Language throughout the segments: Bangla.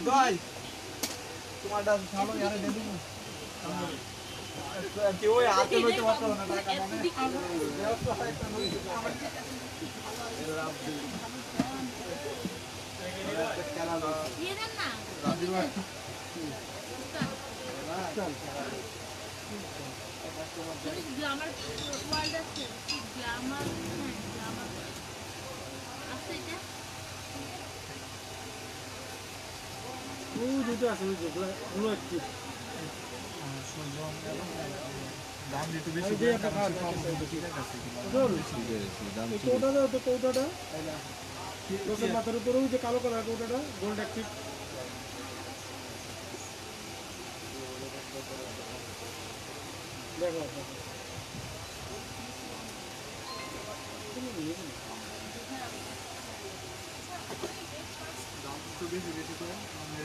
ভাই তোমারটা ভালো ইয়ারে দেবো কি ওই হাতে লইতে পারতো না টাকা মানে দিয়ে দেন না গ্লামার ওয়ার্ল্ড আছে গ্লামার হ্যাঁ গ্লামার আছে এটা ও দুটো আছে যেগুলো গুলো একটু দাম দিতে বেশি দিয়ে একটা খাওয়া কৌটাটা তো কৌটাটা রসের মাথার উপরেও যে কালো কালার কৌটাটা গোল্ড অ্যাক্টিভ দেখো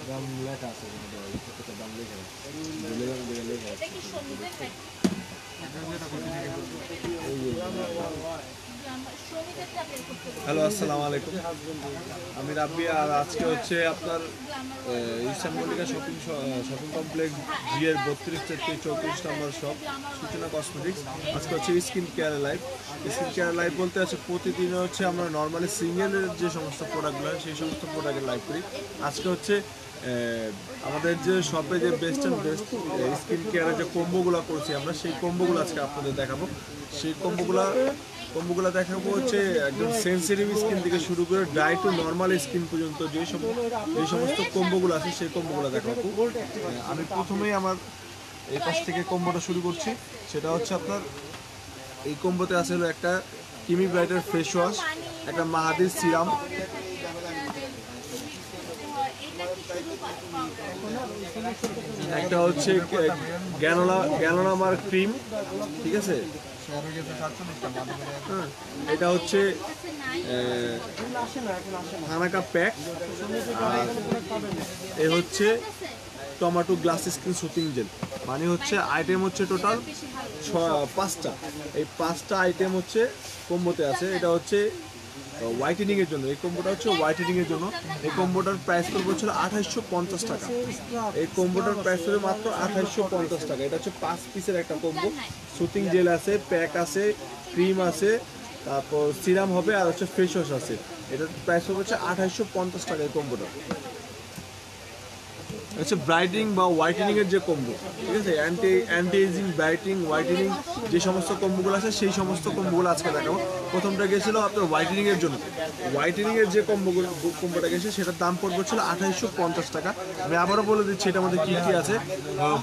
দাম লেখা আছে দাম লেখা এটা কি সমিতের নাকি সমিতেরটা বের করতে হবে হ্যালো আসসালামু আলাইকুম আমি রাব্বি আর আজকে হচ্ছে আপনার ইস্টার্ন মল্লিকা শপিং কমপ্লেক্স জি এর 32-34 নম্বর শপ সূচনা কসমেটিক্স আজকে হচ্ছে স্কিন কেয়ার লাইভ বলতে আছে প্রতিদিন হচ্ছে আমরা নর্মালি সিঙ্গেলের যে সমস্ত প্রোডাক্টগুলো সেই সমস্ত প্রোডাক্টের লাইভ করি আজকে হচ্ছে আমাদের যে শপে যে বেস্ট অ্যান্ড বেস্ট স্কিন কেয়ারের যে কম্বোগুলো করছি আমরা সেই কম্বোগুলো আজকে আপনাদের দেখাবো সেই কম্বোগুলো দেখাবো হচ্ছে একদম সেন্সিটিভ স্কিন থেকে শুরু করে ড্রাই টু নর্মাল স্কিন পর্যন্ত যে সমস্ত কম্বোগুলো আছে সেই কম্বোগুলো দেখাবো আমি প্রথমেই আমার এই পাশ থেকে কম্বোটা শুরু করছি সেটা হচ্ছে আপনার এই কম্বোতে আছে হলো একটা কিমি ব্রাইটের ফেস ওয়াশ একটা মাহাদির সিরাম একটা হচ্ছে গ্যানোলামার ক্রিম ঠিক আছে এটা হচ্ছে হানাকা প্যাক আর এ হচ্ছে tomato glass skin soothing gel মানে হচ্ছে আইটেম হচ্ছে টোটাল 5টা এই 5টা আইটেম হচ্ছে কম্বোতে আছে এটা হচ্ছে হোয়াইটেনিং এর জন্য এই কম্বোটা হচ্ছে হোয়াইটেনিং এর জন্য এই কম্বোটার প্রাইস পড়বে হচ্ছে 2850 টাকা এই কম্বোটার প্রাইস পড়বে মাত্র 2850 টাকা এটা হচ্ছে 5 পিসের একটা কম্বো সুতিং জেল আছে প্যাক আছে ক্রিম আছে তারপর সিরাম হবে আর হচ্ছে ফেস ওয়াশ আছে এটার প্রাইস পড়বে হচ্ছে 2850 টাকা এই কম্বোটা হচ্ছে ব্রাইটিং বা হোয়াইটেনিং এর যে কম্বো ঠিক আছে অ্যান্টি এজিং ব্রাইটিং হোয়াইটেনিং যে সমস্ত কম্বোগুলো আছে সেই সমস্ত কম্বোগুলো আজকে দেখাবো প্রথমটা গেছিল আপনার হোয়াইটেনিং এর জন্য হোয়াইটেনিং এর যে কম্বোটা গেছে সেটার দাম পড়বে ছিল 2850 টাকা আমি আবারও বলে দিচ্ছি এটা আমাদের কি কি আছে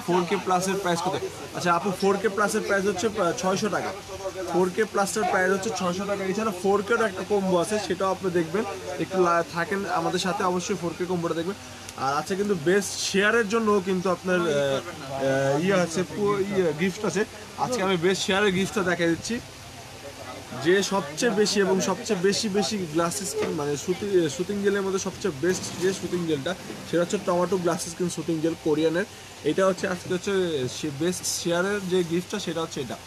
4K প্লাসের প্রাইস কত আচ্ছা আপু 4K প্লাসের প্রাইস হচ্ছে 600 টাকা 4K প্লাসের প্রাইস হচ্ছে 600 টাকা এছাড়া 4K এর একটা কম্বো আছে সেটাও আপনি দেখবেন একটু থাকেন আমাদের সাথে অবশ্যই 4K কম্বোটা দেখবেন আর আছে কিন্তু বেস্ট শেয়ারের জন্য কিন্তু আপনার ইয়ে আছে গিফট আছে আজকে আমি বেস্ট শেয়ারের গিফটটা দেখাই দিচ্ছি যে সবচেয়ে বেশি এবং সবচেয়ে বেশি গ্লাস স্কিন মানে সুতিং জেলের মধ্যে সবচেয়ে বেস্ট যে সুতিং জেলটা সেটা হচ্ছে tomato glass skin soothing gel কোরিয়ানের এটা হচ্ছে আজকে হচ্ছে বেস্ট শেয়ারের যে গিফটটা সেটা হচ্ছে এটা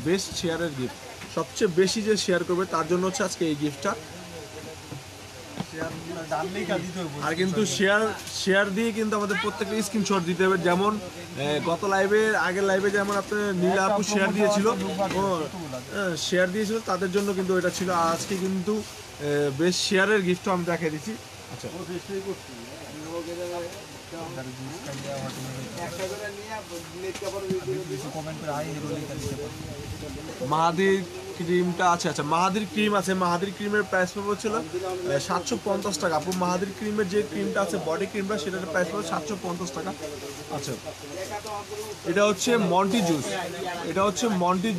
বেস্ট শেয়ারের গিফট সবচেয়ে বেশি যে শেয়ার করবে তার জন্য হচ্ছে আজকে এই গিফটটা আর কিন্তু শেয়ার দিয়ে কিন্তু আমাদের প্রত্যেকটা স্ক্রিনশট দিতে হবে যেমন গত আগের লাইভে যেমন আপনার নীলা আপু শেয়ার দিয়েছিল তাদের জন্য কিন্তু এটা ছিল আজকে কিন্তু বেশ শেয়ারের গিফট আমি দেখিয়ে দিচ্ছি আচ্ছা মাহাদির ক্রিমটা আছে আচ্ছা মাহাদির ক্রিম আছে মাহাদির ক্রিমের প্রাইস পড়বে ছিল 750 টাকা আপু মাহাদির ক্রিমের যে ক্রিমটা আছে বডি ক্রিমটা সেটার প্রাইস পড়বে 750 টাকা আচ্ছা এটা হচ্ছে মন্টি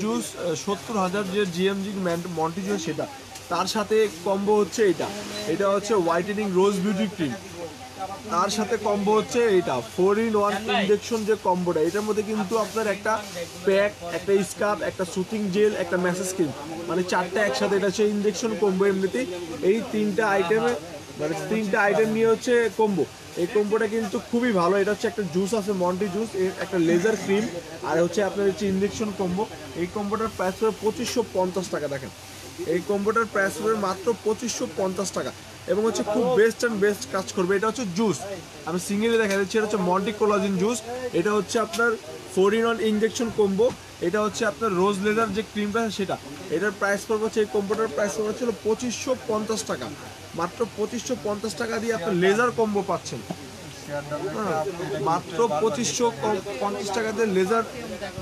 জুস 70,000 যে জিএমজি মন্টি জুস সেটা তার সাথে কম্বো হচ্ছে এটা হচ্ছে হোয়াইটেনিং রোজ বিউটি ক্রিম তার সাথে কম্বো হচ্ছে এইটা 4-in-1 ইনজেকশন যে কম্বোটা এটার মধ্যে কিন্তু আপনার একটা প্যাক একটা স্কার্ফ একটা সুতিং জেল একটা ম্যাসেজ ক্রিম মানে 4টা একসাথে এটা হচ্ছে ইনজেকশন কম্বো এমনিতেই এই 3টা আইটেম নিয়ে হচ্ছে কম্বো এই কম্বোটা কিন্তু খুবই ভালো এটা হচ্ছে একটা জুস আছে মন্টি জুস একটা লেজার ক্রিম আর হচ্ছে আপনার হচ্ছে ইনজেকশন কম্বো এই কম্বোটার প্রাইস পড়বে 2550 টাকা দেখেন এই কম্বোটার প্রাইস পড়বে মাত্র 2550 টাকা এবং হচ্ছে খুব বেস্ট অ্যান্ড বেস্ট কাজ করবে। এটা হচ্ছে জুস, আমি সিঙ্গেলি দেখা দিচ্ছি, এটা হচ্ছে মন্টি কোলাজেন জুস। এটা হচ্ছে আপনার 4-in-1 ইনজেকশন কম্বো। এটা হচ্ছে আপনার রোজ লেদার যে ক্রিমটা সেটা, এটার প্রাইস পড়বে হচ্ছে, এই কম্বোটার প্রাইস পড়বে ছিল 2550 টাকা। মাত্র 2550 টাকা দিয়ে আপনার লেজার কম্বো পাচ্ছেন। মাত্র 2550 টাকা দিয়ে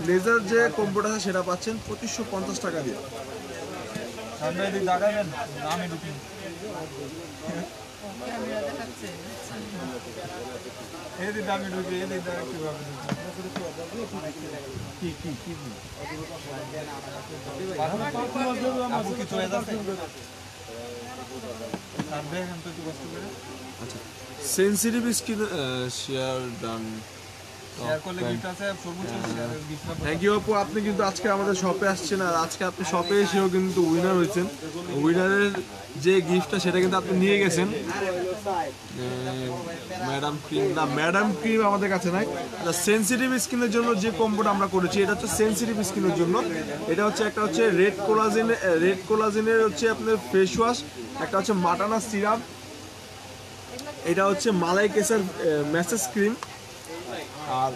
লেজার যে কম্বোটা আছে সেটা পাচ্ছেন 2550 টাকা দিয়ে। আচ্ছা, sensitive skin share done. Thank you আপু, আপনি কিন্তু আজকে আমাদের শপে আসছেন, আর আজকে আপনি শপে এসেও কিন্তু উইনার হয়েছেন। উইনারের যে গিফটটা সেটা কিন্তু আপনি নিয়ে গেছেন। ম্যাডাম ক্রিম না, ম্যাডাম ক্রিম আমাদের কাছে নাই। সেন্সিটিভ স্কিনের জন্য যে কম্বোটা আমরা করেছি, এটা হচ্ছে সেন্সিটিভ স্কিনের জন্য। এটা হচ্ছে একটা হচ্ছে রেড কোলাজেনের হচ্ছে আপনার ফেস ওয়াশ, একটা হচ্ছে মাটানা সিরাম, এটা হচ্ছে মালাই কেসার ম্যাসেজ ক্রিম, আর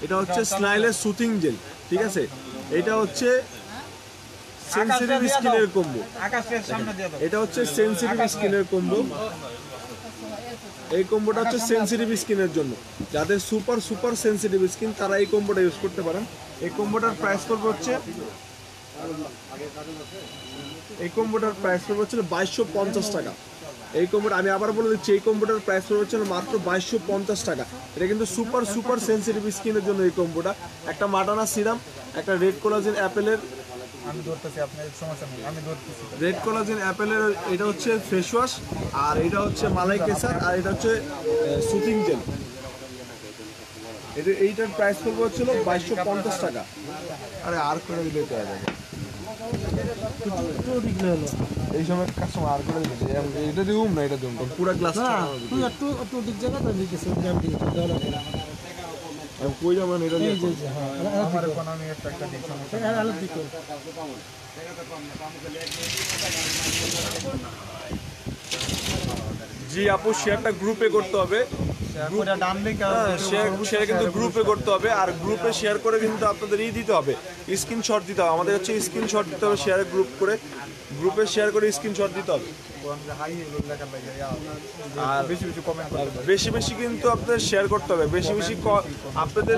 এটা হচ্ছে স্নাইলের সুথিং জেল। ঠিক আছে, এটা হচ্ছে সেন্সিটিভ স্কিনের কম্বো। এটা হচ্ছে সেন্সিটিভ স্কিনের কম্বো। এই কম্বোটা হচ্ছে সেন্সিটিভ স্কিনের জন্য, যাদের সুপার সেন্সিটিভ স্কিন তারা এই কম্বোটা ইউজ করতে পারেন। এই কম্বোটার প্রাইস পড়বে হচ্ছে, এই কম্বোটার প্রাইস পড়বে হচ্ছে 2250 টাকা। এই কম্বোটা আমি আবার বলে দিচ্ছি, এই কম্বোটার প্রাইস পড়বে হচ্ছে মাত্র 2250 টাকা। এটা কিন্তু সুপার সেন্সিটিভ স্কিনের জন্য এই কম্বোটা। একটা মাটানা সিরাম, একটা রেড কোলাজেন অ্যাপেলের, আমি ধরতেছি, আপনার সমস্যা নেই, আমি ধরতেছি। রেড কোলাজেন অ্যাপেলের এটা হচ্ছে ফেস ওয়াশ, আর এটা হচ্ছে মালাই কেসার, আর এটা হচ্ছে সুথিং জেল। এইটার প্রাইস পড়বে হচ্ছিল 2250 টাকা। আরে আর করে দিলে তো এই সময় কাস্টমার আর করে দিলে এটা দিউম না, এটা দিউম পুরো গ্লাস তুই একটু দিক জায়গাটা দিতেছিস দাম দিয়ে কই যাবেন এটা নিয়ে। আমার কোন আমি একটা দিক সমস্যা আলাদা দিক। জি আপু, শেয়ারটা গ্রুপে করতে হবে, শেয়ার কিন্তু গ্রুপে করতে হবে, আর গ্রুপে শেয়ার করে কিন্তু আপনাদের দিতে হবে, স্ক্রিনশট দিতে হবে। আমাদের হচ্ছে স্ক্রিনশট দিতে হবে, শেয়ারে গ্রুপে শেয়ার করে স্ক্রিনশট দিতে হবে। আর বেশি বেশি কিন্তু আপনাদের শেয়ার করতে হবে, বেশি আপনাদের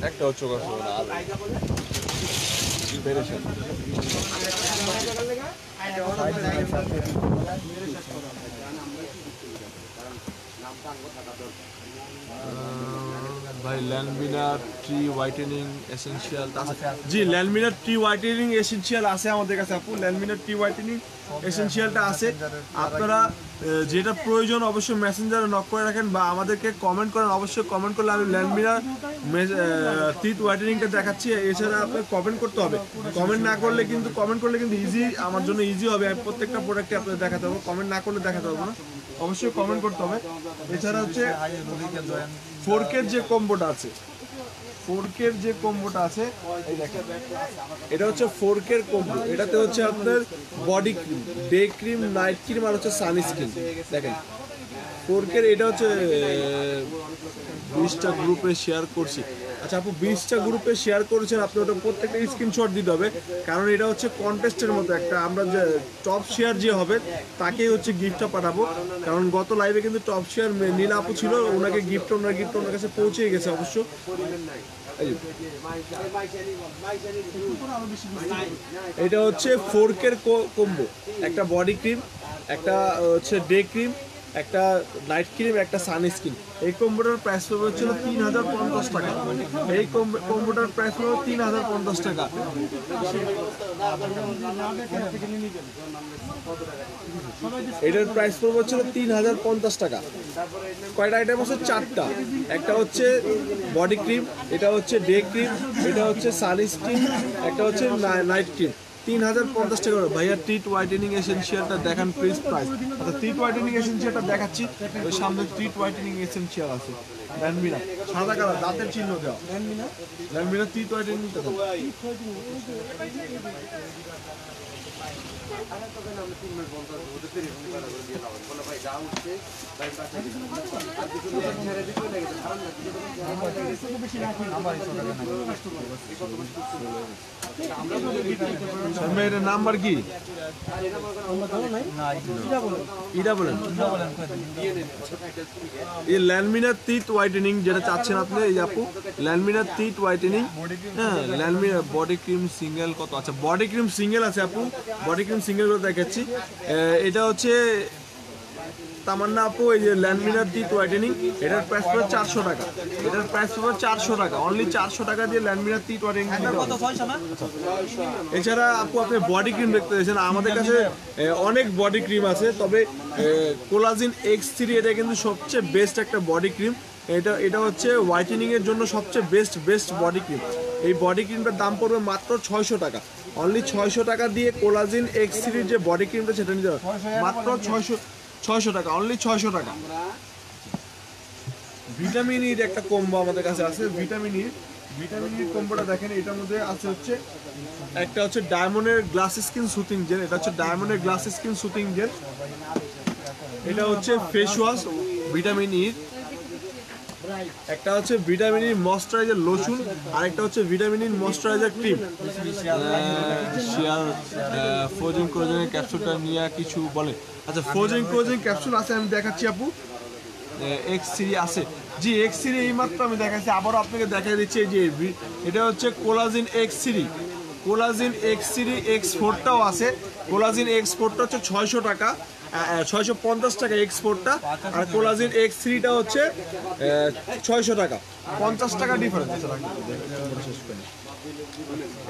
একটা হচ্ছে ভাই ল্যান্ডমিনা ট্রি হোয়াইটেনিং এসেনশিয়াল আছে। জি, ল্যান্ডমিনা ট্রি হোয়াইটেনিং এসেনশিয়াল আছে আমাদের কাছে আপু। ল্যান্ডমিনা ট্রি হোয়াইটেনিং এসেনশিয়ালটা আছে। আপনারা যেটা প্রয়োজন অবশ্যই মেসেঞ্জারে নক করে রাখেন বা আমাদেরকে কমেন্ট করেন। অবশ্যই কমেন্ট করলে আমি ল্যান্ডমিনা টিথ হোয়াইটেনিংটা দেখাচ্ছি। এছাড়া আপনার কমেন্ট করতে হবে, কমেন্ট করলে কিন্তু ইজি, আমার জন্য ইজি হবে। আমি প্রত্যেকটা প্রোডাক্টে আপনাদের দেখাতে হবে, কমেন্ট না করলে দেখাতে হবে না, অবশ্যই কমেন্ট করতে হবে। এছাড়া হচ্ছে 4K যে কম্বোটা আছে, 4K যে কম্বোটা আছে এই দেখেন, এটা হচ্ছে 4K কম্বো। এটাতে হচ্ছে আপনার body cream, day cream, night cream, আর হচ্ছে সানস্ক্রিন। দেখেন 4K, এটা হচ্ছে 20টা গ্রুপে শেয়ার করছি। আচ্ছা আপু, 20টা গ্রুপে শেয়ার করেছেন আপনি, ওটা প্রত্যেকটা স্ক্রিনশট দিতে হবে, কারণ এটা হচ্ছে কন্টেস্টের মতো একটা। আমরা যে টপ শেয়ার যে হবে তাকেই হচ্ছে গিফটটা পাঠাবো, কারণ গত লাইভে কিন্তু টপ শেয়ার নীলা আপু ছিল, ওনাকে গিফট ওনার কাছে পৌঁছে গেছে অবশ্য। এটা হচ্ছে 4K কম্বো, একটা বডি ক্রিম, একটা হচ্ছে ডে ক্রিম, একটা নাইট ক্রিম, একটা সানস্ক্রিন। এই কম্বোটার প্রাইস পড়বে হচ্ছিল 3050 টাকা। এই কম্বোটার প্রাইস পড়বে 3050 টাকা। এটার প্রাইস পড়বে হচ্ছিল 3050 টাকা। কয়টা আইটেম আছে? 4টা। একটা হচ্ছে বডি ক্রিম, এটা হচ্ছে ডে ক্রিম, এটা হচ্ছে সানস্ক্রিন, একটা হচ্ছে নাইট ক্রিম। 3050 টাকা করে। ভাইয়া টিট হোয়াইটেনিং এসেনশিয়ালটা দেখান প্লিজ প্রাইস। আচ্ছা টিট হোয়াইটেনিং এসেনশিয়ালটা দেখাচ্ছি, ওই সামনে টিট হোয়াইটেনিং এসেনশিয়াল আছে ল্যানমিনা সাদা কালার দাঁতের চিহ্ন দেওয়া ল্যানমিনা টিট হোয়াইটেনিংটা দাও। এটার নাম্বার কি ইটা বলেন? এই ল্যানমিনার টিথ হোয়াইটেনিং যেটা চাচ্ছেন আপনি, এই আপু ল্যানমিনার টিথ হোয়াইটেনিং, হ্যাঁ ল্যানমিনার বডি ক্রিম সিঙ্গেল কত? আচ্ছা বডি ক্রিম সিঙ্গেল আছে আপু, বডি ক্রিম সিঙ্গেল করে দেখাচ্ছি। এটা হচ্ছে তামান্না আপু, এই যে ল্যানমিনার টিথ হোয়াইটেনিং, এটার প্রাইস পড়বে 400 টাকা। এটার প্রাইস পড়বে 400 টাকা, অনলি 400 টাকা দিয়ে ল্যানমিনার টিথ হোয়াইটেনিং। এছাড়া আপু আপনি বডি ক্রিম দেখতে চাইছেন, আমাদের কাছে অনেক বডি ক্রিম আছে, তবে কোলাজিন X3 এটা কিন্তু সবচেয়ে বেস্ট একটা বডি ক্রিম। এটা হচ্ছে হোয়াইটেনিং এর জন্য সবচেয়ে বেস্ট বডি ক্রিম। এই বডি ক্রিমটার দাম পড়বে মাত্র 600 টাকা, অনলি 600 টাকা দিয়ে কোলাজিন X3 যে বডি ক্রিমটা সেটা নিতে হবে মাত্র 600 টাকা, অনলি 600 টাকা। ভিটামিন ইর একটা কম্বো আমাদের কাছে আছে, ভিটামিন ইর কম্বোটা দেখেন, এটার মধ্যে আছে হচ্ছে একটা হচ্ছে ডায়মন্ডের গ্লাস স্কিন সুথিং জেল, এটা হচ্ছে ডায়মন্ডের গ্লাস স্কিন সুথিং জেল, এটা হচ্ছে ফেস ওয়াশ ভিটামিন ইর, একটা হচ্ছে ভিটামিন ই ময়শ্চারাইজার লোশন, আর একটা হচ্ছে ভিটামিন ই ময়শ্চারাইজার ক্রিম। শেয়ার ফ্রোজেন ক্লোজিং ক্যাপসুলটা নিয়ে কিছু বলে? আচ্ছা ফ্রোজেন ক্লোজিং ক্যাপসুল আছে, আমি দেখাচ্ছি আপু। X3 আছে জি, X3 এইমাত্র আমি দেখাচ্ছি, আবারও আপনাকে দেখাই দিচ্ছি। এই যে এটা হচ্ছে কোলাজিন X3, কোলাজিন X3 X4টাও আছে। কোলাজিন X4টা হচ্ছে 600 টাকা, 650 টাকা এক্সপোর্টটা, আর কোলাজিন X3টা হচ্ছে 600 টাকা, 50 টাকা ডিফারেন্স।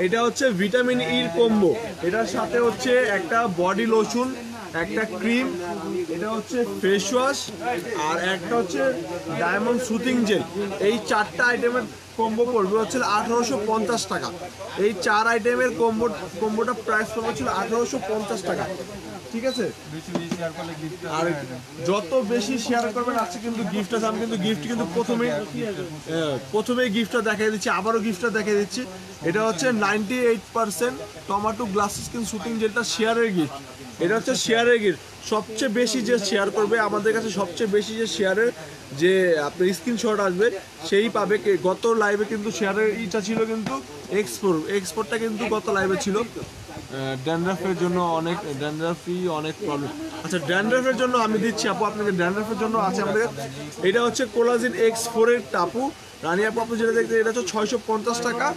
এটা হচ্ছে ভিটামিন ইর কম্বো, এটার সাথে হচ্ছে একটা বডি লোশন, একটা ক্রিম, এটা হচ্ছে ফেস ওয়াশ, আর একটা হচ্ছে ডায়মন্ড সুথিং জেল। এই 4টা আইটেমের কম্বো পড়বে হচ্ছে 1850 টাকা। এই 4 আইটেমের কম্বোটা প্রাইস পড়বে ছিল 1850 টাকা, ঠিক আছে? আর যত বেশি শেয়ার করবেন আজকে কিন্তু গিফট আছে। আমি কিন্তু গিফট কিন্তু প্রথমেই গিফটটা দেখাই দিচ্ছি, আবারও গিফটটা দেখাই দিচ্ছি। এটা হচ্ছে 98% টমেটো গ্লাস স্কিন সুটিং যেটা শেয়ারের গিফট, এটা হচ্ছে শেয়ারের গিফট। সবচেয়ে বেশি যে শেয়ার করবে আমাদের কাছে, সবচেয়ে বেশি যে শেয়ারের যে আপনার স্ক্রিনশট আসবে সেই পাবে। গত লাইভে কিন্তু শেয়ারের ইটা ছিল কিন্তু এক্সপোর্টটা কিন্তু গত লাইভে ছিল। ড্যান্ড্রাফের জন্য অনেক প্রবলেম। আচ্ছা ড্যান্ড্রাফের জন্য আমি দিচ্ছি আপু আপনাকে, ড্যান্ড্রাফের জন্য আছে আমাদের। এটা হচ্ছে কোলাজিন X4 এর টাপু রানী আপু, আপনি যেটা দেখতে, এটা হচ্ছে 650 টাকা,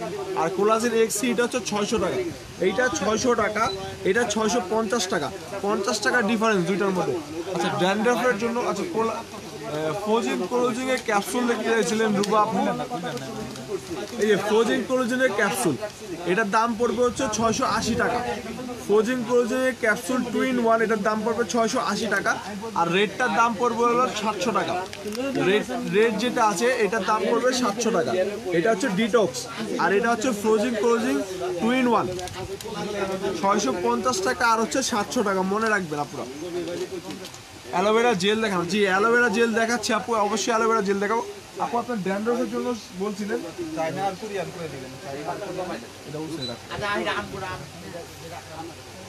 আর কোলাজিন X3 এটা হচ্ছে 600 টাকা। এইটা 600 টাকা, এটা 650 টাকা, 50 টাকা ডিফারেন্স দুইটার মধ্যে। আচ্ছা ড্যান্ড্রাফের জন্য আচ্ছা ফ্রোজেন কোলাজিন এর ক্যাপসুল দেখতে চাইছিলেন রুবা আপু, এই যে ফ্রোজেন কোলাজিনের ক্যাপসুল, এটার দাম পড়বে হচ্ছে 680 টাকা। ফ্রোজেন কোলাজিনের ক্যাপসুল 2 in 1, এটার দাম পড়বে 680 টাকা, আর রেটটার দাম পড়বে হলো 700 টাকা। রেট যেটা আছে এটার দাম পড়বে 700 টাকা। এটা হচ্ছে ডিটক্স, আর এটা হচ্ছে ফ্রোজেন কোলাজিন 2 in 1, 650 টাকা, আর হচ্ছে 700 টাকা, মনে রাখবেন আপনারা। অ্যালোভেরা জেল দেখানো, জি অ্যালোভেরা জেল দেখাচ্ছি আপু, অবশ্যই অ্যালোভেরা জেল দেখাবো আপু। আপনার ড্যান্ড্রফের জন্য বলছিলেন,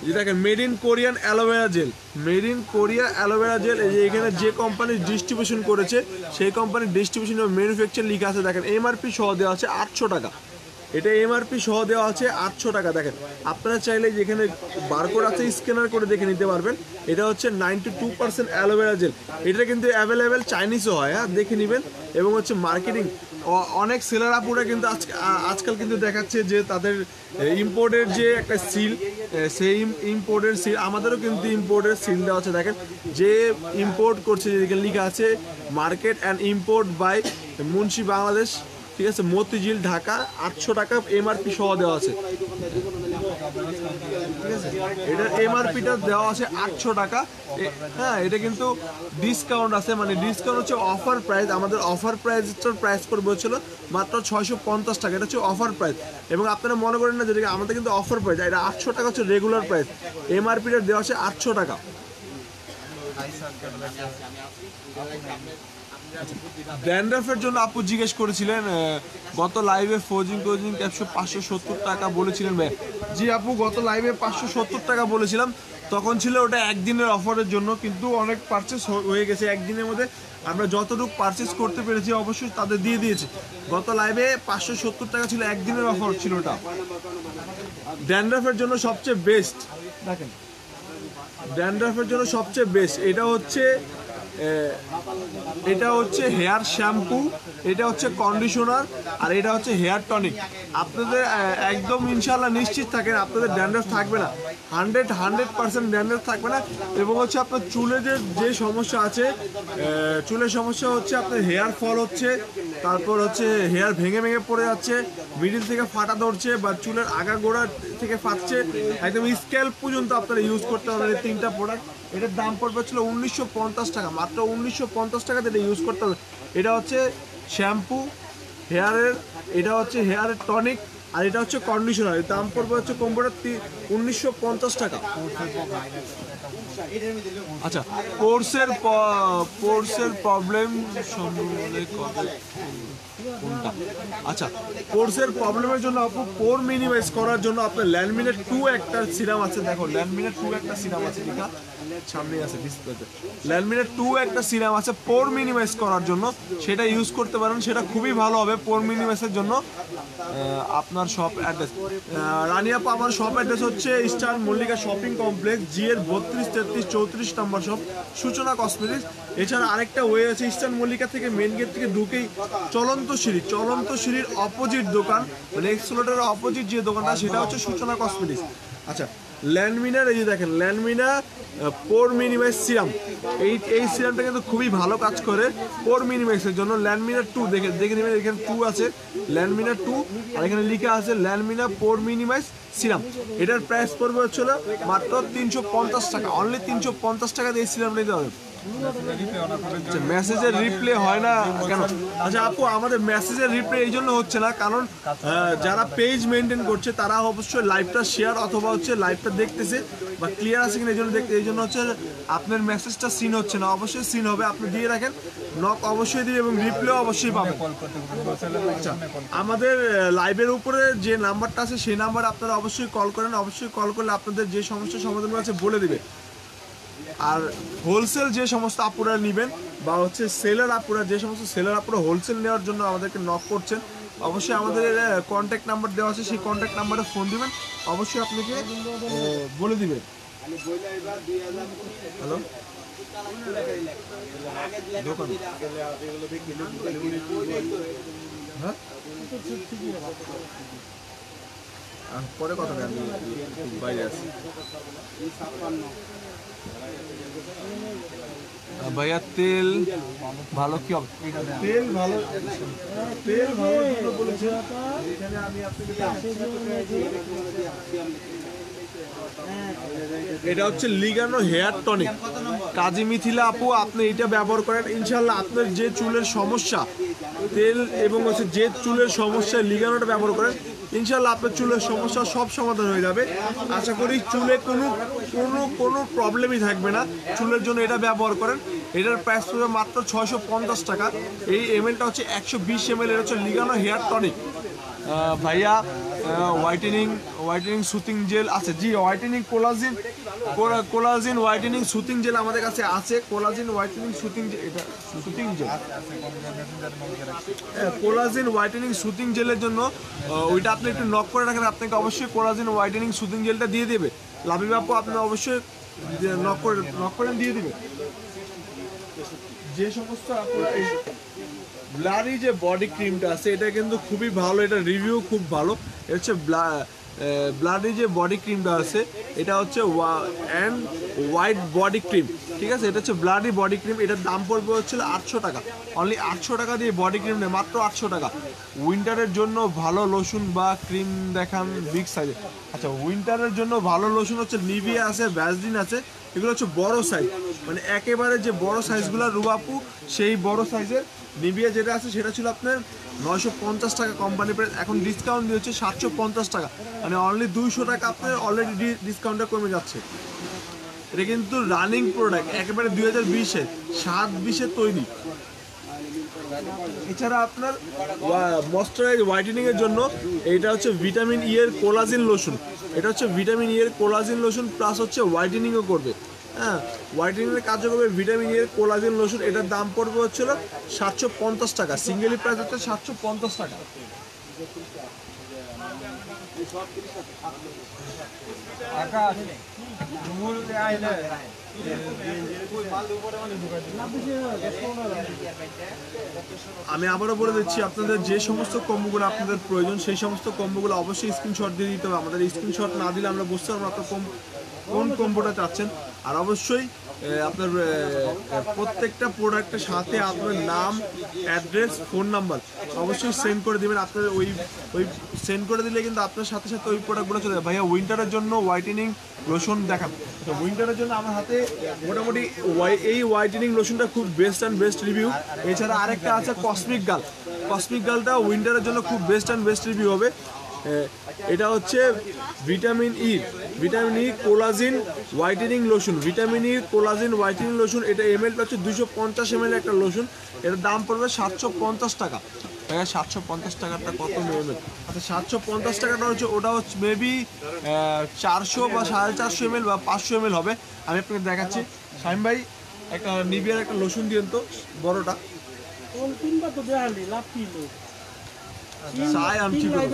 জি দেখেন made in Korean aloe vera gel, made in Korea aloe vera gel. এই যে এখানে যে কোম্পানি ডিস্ট্রিবিউশন করেছে সেই কোম্পানির ডিস্ট্রিবিউশন ও ম্যানুফ্যাকচার লিখা আছে, দেখেন এমআরপি সহ দেওয়া আছে 800 টাকা। এটা এমআরপি সহ দেওয়া আছে 800 টাকা। দেখেন আপনারা চাইলে যেখানে বারকোড আছে স্ক্যানার করে দেখে নিতে পারবেন। এটা হচ্ছে 92% অ্যালোভেরা জেল, এটা কিন্তু অ্যাভেলেবেল চাইনিজও হয়, হ্যাঁ দেখে নেবেন। এবং হচ্ছে মার্কেটিং অনেক সেলার আপুরা কিন্তু আজকাল কিন্তু দেখাচ্ছে যে তাদের ইম্পোর্টের যে একটা সিল, সেই ইম্পোর্টের সিল, আমাদেরও কিন্তু ইম্পোর্টের সিল দেওয়া আছে। দেখেন যে ইম্পোর্ট করছে, যেখানে লেখা আছে market and import by Munshi Bangladesh, ঠিক আছে, মতিঝিল ঢাকা, 800 টাকা এমআরপি সহ দেওয়া আছে। ঠিক আছে, এটার এমআরপিটা দেওয়া আছে 800 টাকা। হ্যাঁ, এটা কিন্তু ডিসকাউন্ট আছে, মানে ডিসকাউন্ট হচ্ছে অফার প্রাইস। আমাদের অফার প্রাইস করবো হচ্ছিল মাত্র 650 টাকা, এটা হচ্ছে অফার প্রাইস। এবং আপনারা মনে করেন না যেটা আমাদের কিন্তু অফার প্রাইস, এটা 800 টাকা হচ্ছে রেগুলার প্রাইস, এমআরপিটা দেওয়া আছে 800 টাকা। ড্যান্ড্রাফের জন্য আপু জিজ্ঞেস করেছিলেন গত লাইভে ফোজিং ক্যাপসুল 570 টাকা বলেছিলেন ভাই। জি আপু, গত লাইভে 570 টাকা বলেছিলাম, তখন ছিল ওটা একদিনের অফারের জন্য, কিন্তু অনেক পারচেস হয়ে গেছে একদিনের মধ্যে। আমরা যতটুকু পারচেস করতে পেরেছি অবশ্যই তাদের দিয়ে দিয়েছি। গত লাইভে 570 টাকা ছিল, একদিনের অফার ছিল ওটা। ড্যান্ড্রাফের জন্য সবচেয়ে বেস্ট, দেখেন ড্যান্ড্রাফের জন্য সবচেয়ে বেস্ট এটা হচ্ছে হেয়ার শ্যাম্পু, এটা হচ্ছে কন্ডিশনার, আর এটা হচ্ছে হেয়ার টনিক। আপনাদের একদম ইনশাল্লাহ নিশ্চিত থাকেন আপনাদের ড্যান্ড্রাফ থাকবে না, 100% ড্যান্ড্রাফ থাকবে না। এবং হচ্ছে আপনার চুলে যে সমস্যা আছে, চুলের সমস্যা হচ্ছে আপনার হেয়ার ফল হচ্ছে, তারপর হচ্ছে হেয়ার ভেঙে পড়ে যাচ্ছে, মিডিল থেকে ফাটা ধরছে, বা চুলের আগা গোড়া থেকে ফাটছে, একদম স্ক্যাল্প পর্যন্ত আপনারা ইউজ করতে পারবেন এই 3টা প্রোডাক্ট। এটার দাম পড়বে ছিল 1950 টাকা, মাত্র 1950 টাকাতে এটা ইউজ করতে হবে। এটা হচ্ছে শ্যাম্পু হেয়ারের, এটা হচ্ছে হেয়ারের টনিক, আর এটা হচ্ছে কন্ডিশনার। দাম পড়বে হচ্ছে কম্বোটা 1950 টাকা। আচ্ছা, পোর্সের প্রবলেম সম্বন্ধে কোনটা? আচ্ছা, পোর্সের প্রবলেমের জন্য আপু পোর মিনিমাইজ করার জন্য আপনার ল্যান্ডমিনেট 2 একটা সিরাম আছে। দেখো ল্যান্ডমিনেট 2 একটা সিরাম আছে, যেটা সামনে আছে ডিসপ্লেতে। ল্যান্ডমিনেট 2 একটা সিরাম আছে পোর মিনিমাইজ করার জন্য, সেটা ইউজ করতে পারেন, সেটা খুবই ভালো হবে পোর মিনিমাইজের জন্য। আপনার শপ অ্যাড্রেস রানিয়াপা, আমার শপ অ্যাড্রেস হচ্ছে ইস্টার্ন মল্লিকা শপিং কমপ্লেক্স, জিএর 32, 33, 34 নম্বর শপ, সূচনা কসমেটিক্স। এছাড়া আরেকটা ওয়ে আছে ইস্টার্ন মল্লিকা থেকে মেন গেট থেকে ঢুকেই চলন্ত সিঁড়ির অপোজিট দোকান, মানে এক্সপ্লোরের অপোজিট যে দোকানটা, সেটা হচ্ছে সূচনা কসমেটিক্স। আচ্ছা, ল্যান্ডমিনার, এই যে দেখেন ল্যান্ডমিনা পোর মিনিমাইজ সিরাম, এই সিরামটা কিন্তু খুবই ভালো কাজ করে পোর মিনিমাইজের জন্য। ল্যান্ডমিনা 2 দেখে নেবেন, এখানে 2 আছে, ল্যান্ডমিনা 2, আর এখানে লেখা আছে ল্যান্ডমিনা পোর মিনিমাইজ সিরাম। এটার প্রাইস পড়বে হচ্ছিল মাত্র 350 টাকা, অনলি 350 টাকা দিয়ে সিরাম নিতে হবে। মেসেজের রিপ্লে হয় না কেন? আচ্ছা আপু, আমাদের মেসেজের রিপ্লে এই জন্য হচ্ছে না, কারণ যারা পেজ মেনটেন করছে তারা অবশ্যই লাইভটা শেয়ার অথবা হচ্ছে লাইভটা দেখতেছে বা ক্লিয়ার আছে কিনা এই জন্য হচ্ছে আপনার মেসেজটা সিন হচ্ছে না। অবশ্যই সিন হবে, আপনি দিয়ে রাখেন, নক অবশ্যই দিবে এবং রিপ্লেও অবশ্যই পাবেন। আচ্ছা, আমাদের লাইভের উপরে যে নাম্বারটা আছে সেই নাম্বারে আপনারা অবশ্যই কল করেন, অবশ্যই কল করলে আপনাদের যে সমস্যার সমাধান আছে বলে দিবে। আর হোলসেল যে সমস্ত আপুরা নেবেন বা হচ্ছে সেলার আপুরা, যে সমস্ত সেলার আপুরা হোলসেল নেওয়ার জন্য আমাদেরকে নক করছেন, অবশ্যই আমাদের কন্ট্যাক্ট নাম্বার দেওয়া আছে, সেই কন্ট্যাক্ট নাম্বারে ফোন দিবেন, অবশ্যই আপনাকে বলে দিবেন। হ্যালো, দোকান হ্যাঁ, পরে কথা বলি, আমি বাইরে আছি। ভাইয়া তেল ভালো কি হবে? তেল ভালো জন্য বলেছে, এখানে আমি আপনাকে এটা হচ্ছে লিগানো হেয়ার টনিক, কাজী মিথিলা আপু, আপনি এটা ব্যবহার করেন, ইনশাল্লাহ আপনার যে চুলের সমস্যা তেল এবং হচ্ছে যে চুলের সমস্যা লিগানোটা ব্যবহার করেন, ইনশাল্লাহ আপনার চুলের সমস্যা সব সমাধান হয়ে যাবে। আশা করি চুলে কোনো প্রবলেমই থাকবে না। চুলের জন্য এটা ব্যবহার করেন, এটার প্রাইস পড়বে মাত্র 650 টাকা। এই এমএলটা হচ্ছে 120 ml, এর হচ্ছে লিগানো হেয়ার টনিক। ভাইয়া হোয়াইটেনিং সুতিং জেল আছে? জি, whitening collagen whitening soothing gel আমাদের কাছে আছে। Collagen whitening soothing gel, collagen whitening soothing জেলের জন্য ওইটা আপনি একটু নক করে রাখেন, আপনাকে অবশ্যই কোলাজিন হোয়াইটেনিং সুতিং জেলটা দিয়ে দেবে। লাভি বাপু, আপনি অবশ্যই নক করে দিয়ে দিবে। যে সমস্ত ব্লাডি যে বডি ক্রিমটা আছে এটা কিন্তু খুবই ভালো, এটা রিভিউ খুব ভালো। এটা হচ্ছে ব্লাডি যে বডি ক্রিমটা আছে এটা হচ্ছে অ্যান্ড হোয়াইট বডি ক্রিম, ঠিক আছে, এটা হচ্ছে ব্লাডি বডি ক্রিম। এটার দাম পড়বে হচ্ছিল 800 টাকা, অনলি 800 টাকা দিয়ে বডি ক্রিম নেই, মাত্র 800 টাকা। উইন্টারের জন্য ভালো লোশন বা ক্রিম দেখান বিগ সাইজে। আচ্ছা, উইন্টারের জন্য ভালো লোশন হচ্ছে নিভিয়া আছে, ভ্যাসলিন আছে, এগুলো হচ্ছে বড় সাইজ, মানে একেবারে যে বড় সাইজগুলো রুবাপু সেই বড় সাইজের নিভিয়া যেটা আছে সেটা ছিল আপনার 950 টাকা কোম্পানি প্রাইস, এখন ডিসকাউন্ট দিয়ে হচ্ছে 750 টাকা, মানে অনলি 200 টাকা আপনার অলরেডি ডিসকাউন্টটা কমে যাচ্ছে। এটা কিন্তু রানিং প্রোডাক্ট, একেবারে 2020-এ 7-20-এ তৈরি। এছাড়া আপনার ময়েশ্চারাইজ হোয়াইটেনিং এর জন্য এটা হচ্ছে ভিটামিন ই এর কোলাজিন লোশন, এটা হচ্ছে ভিটামিন ই এর কোলাজিন লোশন প্লাস হচ্ছে হোয়াইটেনিংও করবে। হ্যাঁ, হোয়াইটেনিংয়ের কাজও করবে ভিটামিন ই এর কোলাজিন লোশন। এটার দাম পড়বে হচ্ছিল 750 টাকা, সিঙ্গেলি প্রাইস হচ্ছে 750 টাকা। আমি আবারও বলে দিচ্ছি, আপনাদের যে সমস্ত কম্বোগুলো আপনাদের প্রয়োজন সেই সমস্ত কম্বোগুলো অবশ্যই স্ক্রিনশট দিয়ে দিতে হবে। আমাদের স্ক্রিনশট না দিলে আমরা বুঝতে পারবো আপনার কোন কম্বোটা চাচ্ছেন। আর অবশ্যই আপনার প্রত্যেকটা প্রোডাক্টের সাথে আপনার নাম, অ্যাড্রেস, ফোন নাম্বার অবশ্যই সেন্ড করে দেবেন। আপনার ওই সেন্ড করে দিলে কিন্তু আপনার সাথে সাথে ওই প্রোডাক্টগুলো চলে যাবে। ভাইয়া উইন্টারের জন্য হোয়াইটেনিং লোশন দেখান। তো উইন্টারের জন্য আমার হাতে মোটামুটি এই হোয়াইটেনিং লোশনটা খুব বেস্ট অ্যান্ড বেস্ট রিভিউ। এছাড়া আরেকটা আছে কসমিক গার্ল, কসমিক গার্লটা উইন্টারের জন্য খুব বেস্ট অ্যান্ড বেস্ট রিভিউ হবে। এটা হচ্ছে ভিটামিন ই collagen whitening lotion, vitamin E collagen whitening lotion. এটা এমএলটা হচ্ছে 250 ml একটা লোশন, এটার দাম পড়বে 750 টাকা। ভাইয়া 750 টাকাটা কত এমএল? আচ্ছা, 750 টাকাটা হচ্ছে ওটা হচ্ছে মেবি 400 বা 450 ml বা 500 ml হবে। আমি আপনাকে দেখাচ্ছি। শাহিম ভাই একটা নিভিয়ার একটা লোশন দিন তো, বড়টা। তিনবার তো দেখালি, লাভ কি? চাই আমি কি করব?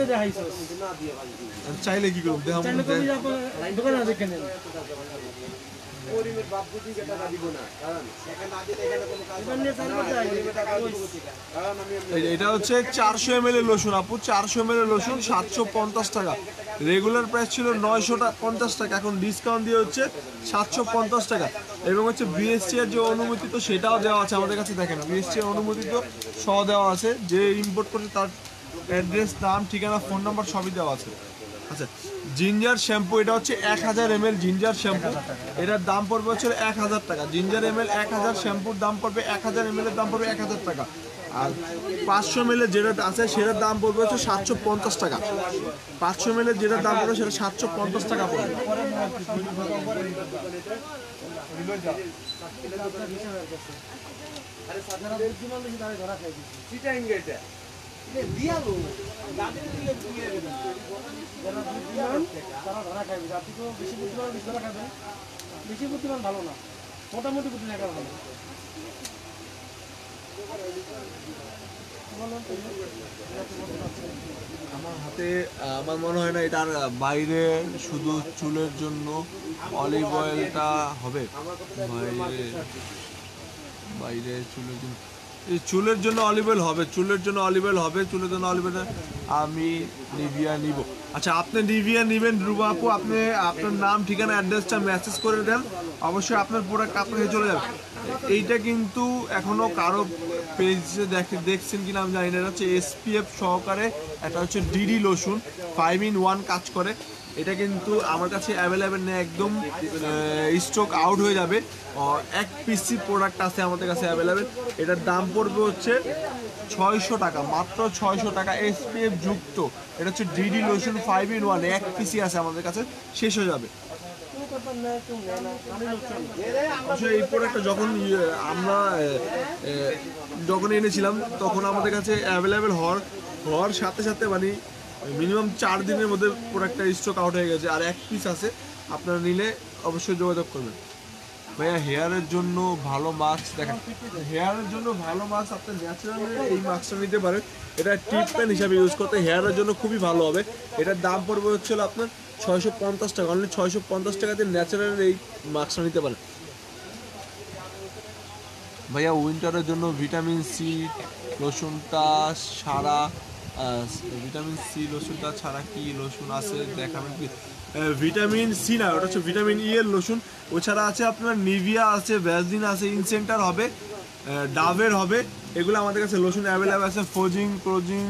চাইলে কি করব? দেখাবো দোকানে দেখে নেন। এটা হচ্ছে 400 ml এর লোশন আপু, 400 ml এর লোশন 750 টাকা। রেগুলার প্রাইস ছিল 950 টাকা, এখন ডিসকাউন্ট দিয়ে হচ্ছে 750 টাকা। এবং হচ্ছে বিএসসি এর যে অনুমতি তো সেটাও দেওয়া আছে আমাদের কাছে। দেখেন বিএসসি এর অনুমতি তো সহ দেওয়া আছে, যে ইম্পোর্ট করছে তার অ্যাড্রেস, নাম, ঠিকানা, ফোন নাম্বার সবই দেওয়া আছে। আচ্ছা, জিঞ্জার শ্যাম্পু, এটা হচ্ছে 1000 ml জিঞ্জার শ্যাম্পু, এটার দাম পড়বে হচ্ছে 1000 টাকা। জিঞ্জার ml 1000, শ্যাম্পুর দাম পড়বে 1000 ml এর দাম পড়বে 1000 টাকা। আর 500 ml যেটা আছে সেটার দাম পড়বে হচ্ছে 750 টাকা। 500 ml যেটার দাম পড়বে সেটা 750 টাকা পড়বে। বেশি বুদ্ধিমান ভালো না, মোটামুটি বুদ্ধিমান ভালো। আমার হাতে আমার মনে হয় না এটার বাইরে শুধু চুলের জন্য অলিভ অয়েলটা হবে, বাইরে চুলের জন্য অলিভ অয়েল হবে, চুলের জন্য অলিভ অয়েল হবে, চুলের জন্য অলিভ অয়েল। আমি নিভিয়া নিব। আচ্ছা, আপনি নিভিয়া নেবেন রুবা আপু, আপনি আপনার নাম, ঠিকানা, অ্যাড্রেসটা মেসেজ করে দেন, অবশ্যই আপনার প্রোডাক্ট আপনাকে চলে যাবে। এইটা কিন্তু এখনো কারো পেজে দেখছেন কিনা আমি জানি না। এটা হচ্ছে SPF সহকারে, এটা হচ্ছে ডিডি লোশন, 5 in 1 কাজ করে। এটা কিন্তু আমার কাছে অ্যাভেলেবেল নেই, একদম স্টক আউট হয়ে যাবে। 1 পিসি প্রোডাক্ট আছে আমাদের কাছে অ্যাভেলেবেল। এটার দাম পড়বে হচ্ছে 600 টাকা, মাত্র 600 টাকা, SPF যুক্ত। এটা হচ্ছে ডিডি লোশন 5 in 1, 1 পিসি আছে আমাদের কাছে, শেষ হয়ে যাবে। এই প্রোডাক্টটা যখন আমরা যখন এনেছিলাম তখন আমাদের কাছে অ্যাভেলেবেল হওয়ার সাথে সাথে মানে মিনিমাম 4 দিনের মধ্যে প্রোডাক্টটা স্টক আউট হয়ে গেছে। আর 1 পিস আছে, আপনারা নিলে অবশ্যই যোগাযোগ করবেন। ভাইয়া হেয়ারের জন্য ভালো মাস্ক দেখেন, হেয়ারের জন্য ভালো মাস্ক আপনি ন্যাচারালের এই মাস্কটা নিতে পারেন। এটা ট্রিটমেন্ট হিসাবে ইউজ করতে হেয়ারের জন্য খুবই ভালো হবে। এটার দাম পড়বে হচ্ছিল আপনার 650 টাকা, অনলি 650 টাকাতে ন্যাচারালের এই মাস্কটা নিতে পারেন। ভাইয়া উইন্টারের জন্য ভিটামিন সি লোশনটা ছাড়া কি লোশন আছে দেখাবেন কি? ভিটামিন সি না, ওটা হচ্ছে ভিটামিন ই এর লোশন। ওছাড়া আছে আপনার নিভিয়া আছে, ভ্যাসলিন আছে, ইনসেন্টার হবে, ডাভের হবে, এগুলো আমাদের কাছে লোশন অ্যাভেলেবেল আছে। ফোজিং ক্লোজিং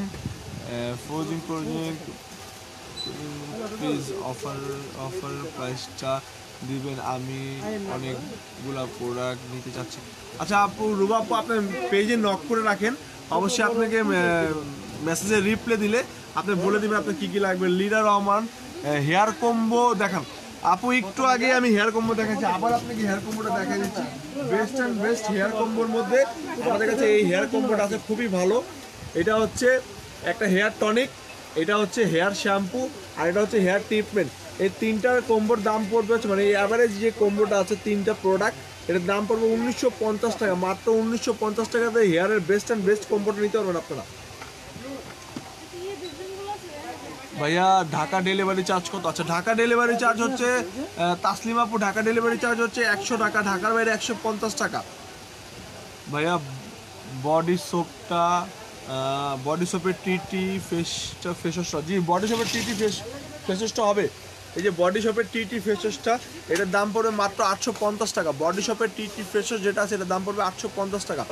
প্লিজ অফার প্রাইসটা দিবেন, আমি অনেকগুলা প্রোডাক্ট নিতে চাচ্ছি। আচ্ছা আপু, রুবা আপু, আপনার পেজে নক করে রাখেন, অবশ্যই আপনাকে মেসেজে রিপ্লাই দিলে আপনি বলে দিবেন আপনার কী কী লাগবে। লিডার রহমান হেয়ার কম্বো দেখান। আপু একটু আগে আমি হেয়ার কম্বো দেখাচ্ছি, আবার আপনাকে হেয়ার কম্বোটা দেখা দিচ্ছি। বেস্ট অ্যান্ড বেস্ট হেয়ার কম্বোর মধ্যে আমাদের কাছে এই হেয়ার কম্বোটা আছে, খুবই ভালো। এটা হচ্ছে একটা হেয়ার টনিক, এটা হচ্ছে হেয়ার শ্যাম্পু, আর এটা হচ্ছে হেয়ার ট্রিটমেন্ট। এই তিনটার কম্বোর দাম পড়বে হচ্ছে, মানে এই অ্যাভারেজ যে কম্বোটা আছে তিনটা প্রোডাক্ট, এটার দাম পড়বে 1950 টাকা। মাত্র 1950 টাকাতে হেয়ারের বেস্ট অ্যান্ড বেস্ট কম্বোটা নিতে পারবেন আপনারা। ভাইয়া ঢাকা ডেলিভারি চার্জ কত? আচ্ছা, ঢাকা ডেলিভারি চার্জ হচ্ছে তাসলিম আপু, ঢাকা ডেলিভারি চার্জ হচ্ছে 100 টাকা, ঢাকার বাইরে 150 টাকা। ভাইয়া বডি সোপটা, বডি সোপের টিটি ফেস ওয়াশটা, জি বডি সোপের টিটি ফেস ওয়াশটা হবে। এই যে বডি শপের টিটি ফেস ওয়াশটা, এটার দাম পড়বে মাত্র 850 টাকা। বডি শপের টিটি ফেস ওয়াশ যেটা আছে এটার দাম পড়বে 850 টাকা।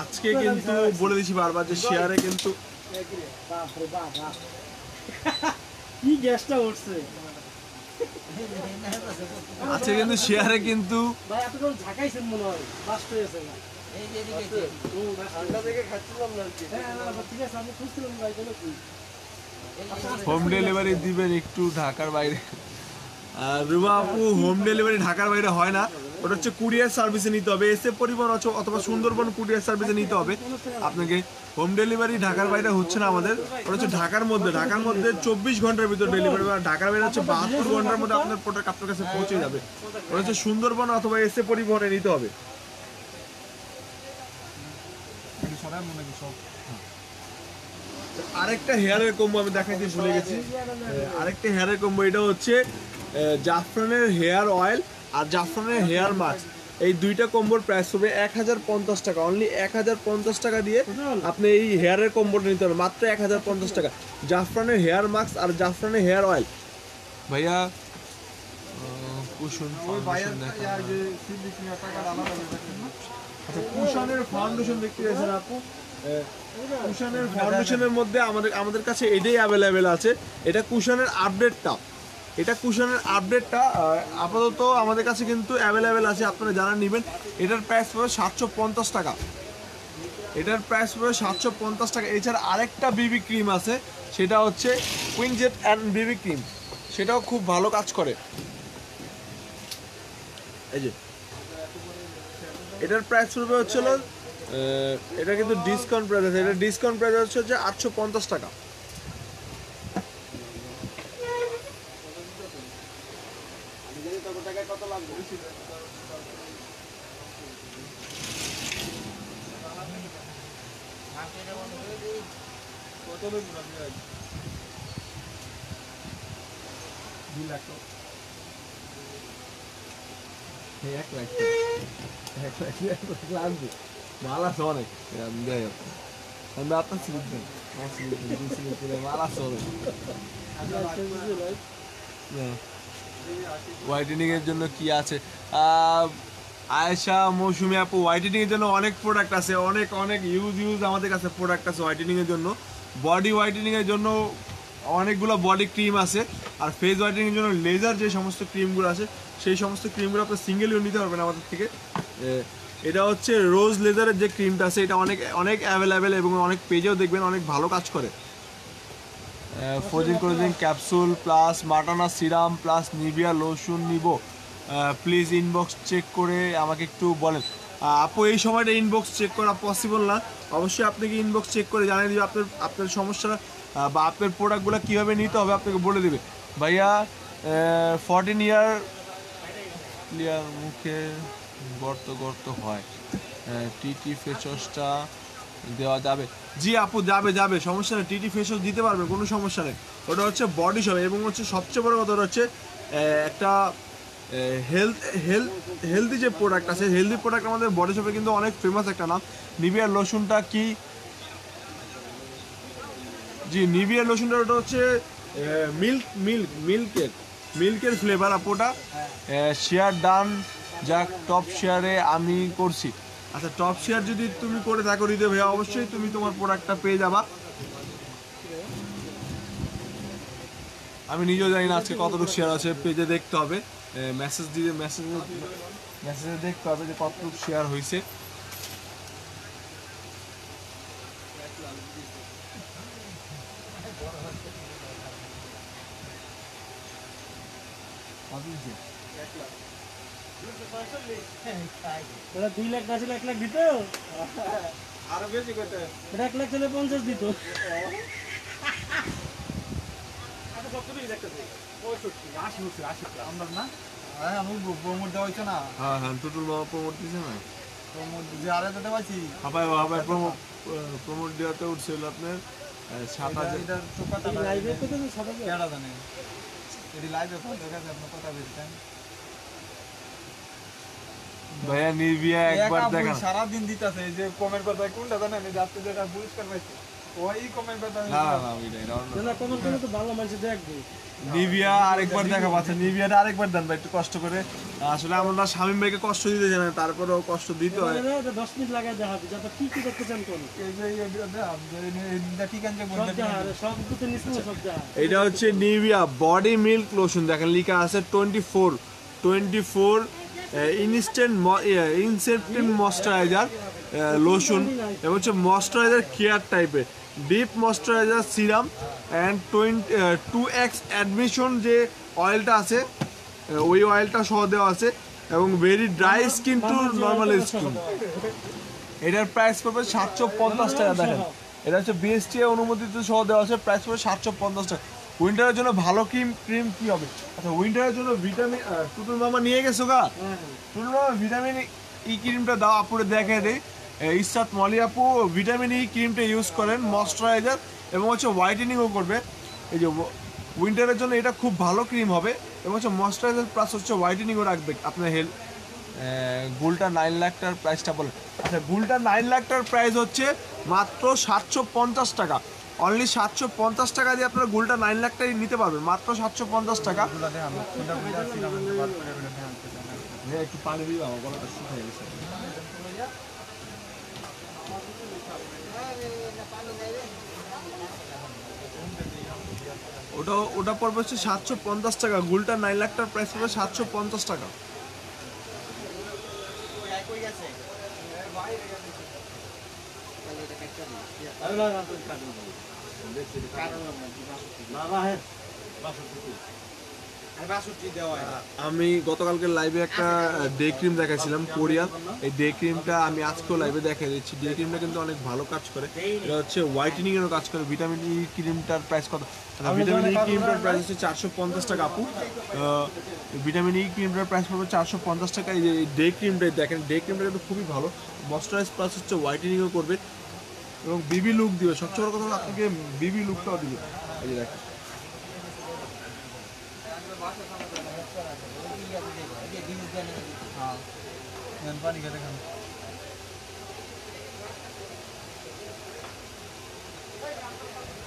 আজকে কিন্তু বলে দিচ্ছি বারবার যে শেয়ারে কিন্তু কি গ্যাসটা উঠছে আজকে কিন্তু শেয়ারে কিন্তু ভাই, আপনি কোন ঝাঁকাইছেন মনে হয়, বাস্ট হয়েছে না। এই যে এদিকে ঠান্ডা থেকে খাচ্ছিলাম না আর কি। হ্যাঁ না, ঠিক আছে, আমি খুঁজছিলাম ভাই, কোনো কি হোম ডেলিভারি দিবেন একটু ঢাকার বাইরে। রুবা আপু, হোম ডেলিভারি ঢাকার বাইরে হয় না, ওটা হচ্ছে কুরিয়ার সার্ভিসে নিতে হবে। এসে পরিবহন অথবা সুন্দরবন কুরিয়ার সার্ভিসে নিতে হবে আপনাকে। হোম ডেলিভারি ঢাকার বাইরে হচ্ছে না আমাদের, ওটা হচ্ছে ঢাকার মধ্যে 24 ঘন্টার ভিতর ডেলিভারি। ঢাকার বাইরে হচ্ছে 72 ঘন্টার মধ্যে আপনার প্রোডাক্ট আপনার কাছে পৌঁছে যাবে। ওটা হচ্ছে সুন্দরবন অথবা এসে পরিবহনে নিতে হবে। আরেকটা হেয়ারের কম্বো আমি দেখাইতে ভুলে গেছি। আরেকটা হেয়ারের কম্বো, এটা হচ্ছে জাফরানের হেয়ার অয়েল আর জাফরানের হেয়ার মাস্ক। এই দুইটা কম্বোর প্রাইস হবে 1050 টাকা। অনলি 1050 টাকা দিয়ে আপনি এই হেয়ারের কম্বোটা নিতে পারবেন, মাত্র 1050 টাকা। জাফরানের হেয়ার মাস্ক আর জাফরানের হেয়ার অয়েল। ভাইয়া কুশন কুশনের ফাউন্ডেশন দেখতে পাচ্ছেন আপু, কুশনের ফাউন্ডেশনের মধ্যে আমাদের কাছে এটাই অ্যাভেলেবেল আছে। এটা কুশনের আপডেটটা, আপাতত আমাদের কাছে কিন্তু অ্যাভেলেবেল আছে, আপনারা যারা নেবেন। এটার প্রাইস পড়বে 750 টাকা। এছাড়া আরেকটা বিবি ক্রিম আছে, সেটা হচ্ছে কুইনজেট অ্যান্ড বিবি ক্রিম, সেটাও খুব ভালো কাজ করে। এই যে এটার প্রাইস পড়বে হচ্ছে এটা কিন্তু ডিসকাউন্ট প্রাইস আছে, এটা ডিসকাউন্ট প্রাইস হচ্ছে 850 টাকা। মালা অনেক আপনার মালা হোয়াইটেনিং এর জন্য কি আছে? আয়েশা মৌসুমি আপু, হোয়াইটেনিং এর জন্য অনেক প্রোডাক্ট আছে, অনেক ইউজ আমাদের কাছে প্রোডাক্ট আছে হোয়াইটেনিং এর জন্য। বডি হোয়াইটেনিং এর জন্য অনেকগুলো বডি ক্রিম আছে, আর ফেস হোয়াইটেনিং এর জন্য লেজার যে সমস্ত ক্রিমগুলো আছে সেই সমস্ত ক্রিমগুলো আপনি সিঙ্গেল ইউজ নিতে পারবেন আমাদের থেকে। এটা হচ্ছে রোজ লেজারের যে ক্রিমটা আছে, এটা অনেক অ্যাভেলেবেল এবং অনেক পেজেও দেখবেন অনেক ভালো কাজ করে। ফোজিং ক্যাপসুল প্লাস মাটানা সিরাম প্লাস নিভিয়া লোশন নিব, প্লিজ ইনবক্স চেক করে আমাকে একটু বলেন। আপু এই সময়টা ইনবক্স চেক করা পসিবল না, অবশ্যই আপনাকে ইনবক্স চেক করে জানিয়ে দিবে আপনার সমস্যা বা আপনার প্রোডাক্টগুলো কীভাবে নিতে হবে আপনাকে বলে দেবে। ভাইয়া 14 ইয়ার ক্লিয়ার মুখে গর্ত হয়, টিটি ফেস ওয়াশটা দেওয়া যাবে? জি আপু, যাবে, সমস্যা নেই, টিটি ফেস ওয়াশ দিতে পারবে, কোনো সমস্যা নেই। ওটা হচ্ছে বডি শপ এবং হচ্ছে সবচেয়ে বড় কথা হচ্ছে একটা হেলথ হেলথ হেলদি যে প্রোডাক্ট আছে, হেলদি প্রোডাক্ট আমাদের বডি শপে কিন্তু অনেক ফেমাস একটা নাম। নিভিয়া লোশনটা কি, জি নিভিয়া লোশনটা ওটা হচ্ছে মিল্কের ফ্লেভার আপোটা। শেয়ার ডান যাক টপ শেয়ারে আমি করছি। আচ্ছা টপ শেয়ার যদি তুমি করে থাকো হৃদয় ভাইয়া, অবশ্যই তুমি তোমার প্রোডাক্টটা পেয়ে যাবা। আমি নিজেও জানি না আজকে কতটুকু শেয়ার আছে, পেজে দেখতে হবে, মেসেজে দেখতে হবে যে কতটুকু শেয়ার হয়েছে। ওরা 2 লাখ না ছিল 1 লাখ দিত, আরো বেশি করতে এটা 1 লাখ ছিল 50 দিত। আমরা না হ্যাঁ আমি প্রমোট দেওয়া হয়েছে না, হ্যাঁ হ্যাঁ টুটুল বাবা প্রমোট দিছে না, প্রমোট যে আরে দিতে পারছি হাবাই প্রমোট দেওয়াতে উঠছিল আপনার 7,000। এটা চোখাটা লাইভে কত দিন সাদা কেডা জানে এটি লাইভে কত কাছে আপনি কথা বলছেন ভাইয়া নিভিয়া একবার দেখা। সারা দিন দিতেছে এই যে কমেন্ট করতে কোনটা জানেন, এই যাচ্ছে যেটা পুরস্কার পাইছে ওই কমেন্ট করতে না না ওইটাই না, না কমেন্ট করে তো ভালো মানুষ দেখবে। নিভিয়া আরেকবার দেখা পাচ্ছে, নিভিয়াটা আরেকবার দেন ভাই একটু কষ্ট করে। আসলে আমরা শামীম ভাইকে কষ্ট দিতে জানি, তারপরেও কষ্ট দিতে হয়। 10 মিনিট লাগাই দেখাবি যত কি কি দেখতে চান কোন এই যে এটা ঠিক আছে সব বলতে দেখা সব কিছু নিচে সব দেখা। এটা হচ্ছে নিভিয়া বডি মিল্ক লোশন, দেখেন লেখা আছে 24 ইনসেপ্টেন্ট ময়শ্চারাইজার লোশন, এবং হচ্ছে ময়শ্চারাইজার কেয়ার টাইপের deep moisturiser serum and 2x admission যে অয়েলটা আছে ওই অয়েলটা সহ দেওয়া আছে, এবং very dry skin to normal skin. এটার প্রাইস পড়বে 750 টাকা। দেখেন এটা হচ্ছে বিএসটি অনুমোদিত সহ দেওয়া আছে, প্রাইস পড়বে 750 টাকা। উইন্টারের জন্য ভালো ক্রিম কি হবে? আচ্ছা উইন্টারের জন্য ভিটামিন টুটুল মামা নিয়ে গেছো গা, টুটুল মামা ভিটামিন ই ক্রিমটা দাও, আপুরে দেখে দেয়। ইসরাত মলি আপু ভিটামিন ই ক্রিমটা ইউজ করেন, ময়শ্চারাইজার এবং হচ্ছে হোয়াইটেনিংও করবে। এই যে উইন্টারের জন্য এটা খুব ভালো ক্রিম হবে, এবং হচ্ছে ময়শ্চারাইজার প্লাস হচ্ছে হোয়াইটেনিংও রাখবে আপনার হেলথ। গোলটা 9 লাখটার প্রাইসটা বলে। আচ্ছা গোলটা 9 লাখটার প্রাইস হচ্ছে মাত্র 750 টাকা। অনলি 750 টাকা দিয়ে আপনারা গোলটা 9 লাখ টাকায় নিতে পারবেন, মাত্র 750 টাকা। একটু পানি দিও, আমার গলাটা শুকিয়ে গেছে। ওটা পড়বে হচ্ছে 750 টাকা। গোলটা 9 লাখটার প্রাইস পড়বে 750 টাকা। আমি গতকালকে লাইভে একটা ডে ক্রিম দেখাচ্ছিলাম কোরিয়ান, এই ডে ক্রিমটা আমি আজকেও লাইভে দেখা দিচ্ছি। ডে ক্রিমটা কিন্তু অনেক ভালো কাজ করে, এটা হচ্ছে হোয়াইটেনিং এরও কাজ করে। ভিটামিন ই ক্রিমটার প্রাইস কত? ভিটামিন ই ক্রিমটার প্রাইস হচ্ছে 450 টাকা আপু। ভিটামিন ই ক্রিমটার প্রাইস পড়বে 450 টাকা। এই যে ডে ক্রিমটাই দেখেন, ডে ক্রিমটা কিন্তু খুবই ভালো, ময়শ্চারাইজ প্লাস হচ্ছে হোয়াইটেনিংও করবে এবং বিবি লুক দিবে। সবচেয়ে বড় কথা হলো আপনাকে বিবি লুকটাও দিবে। এই যে দেখেন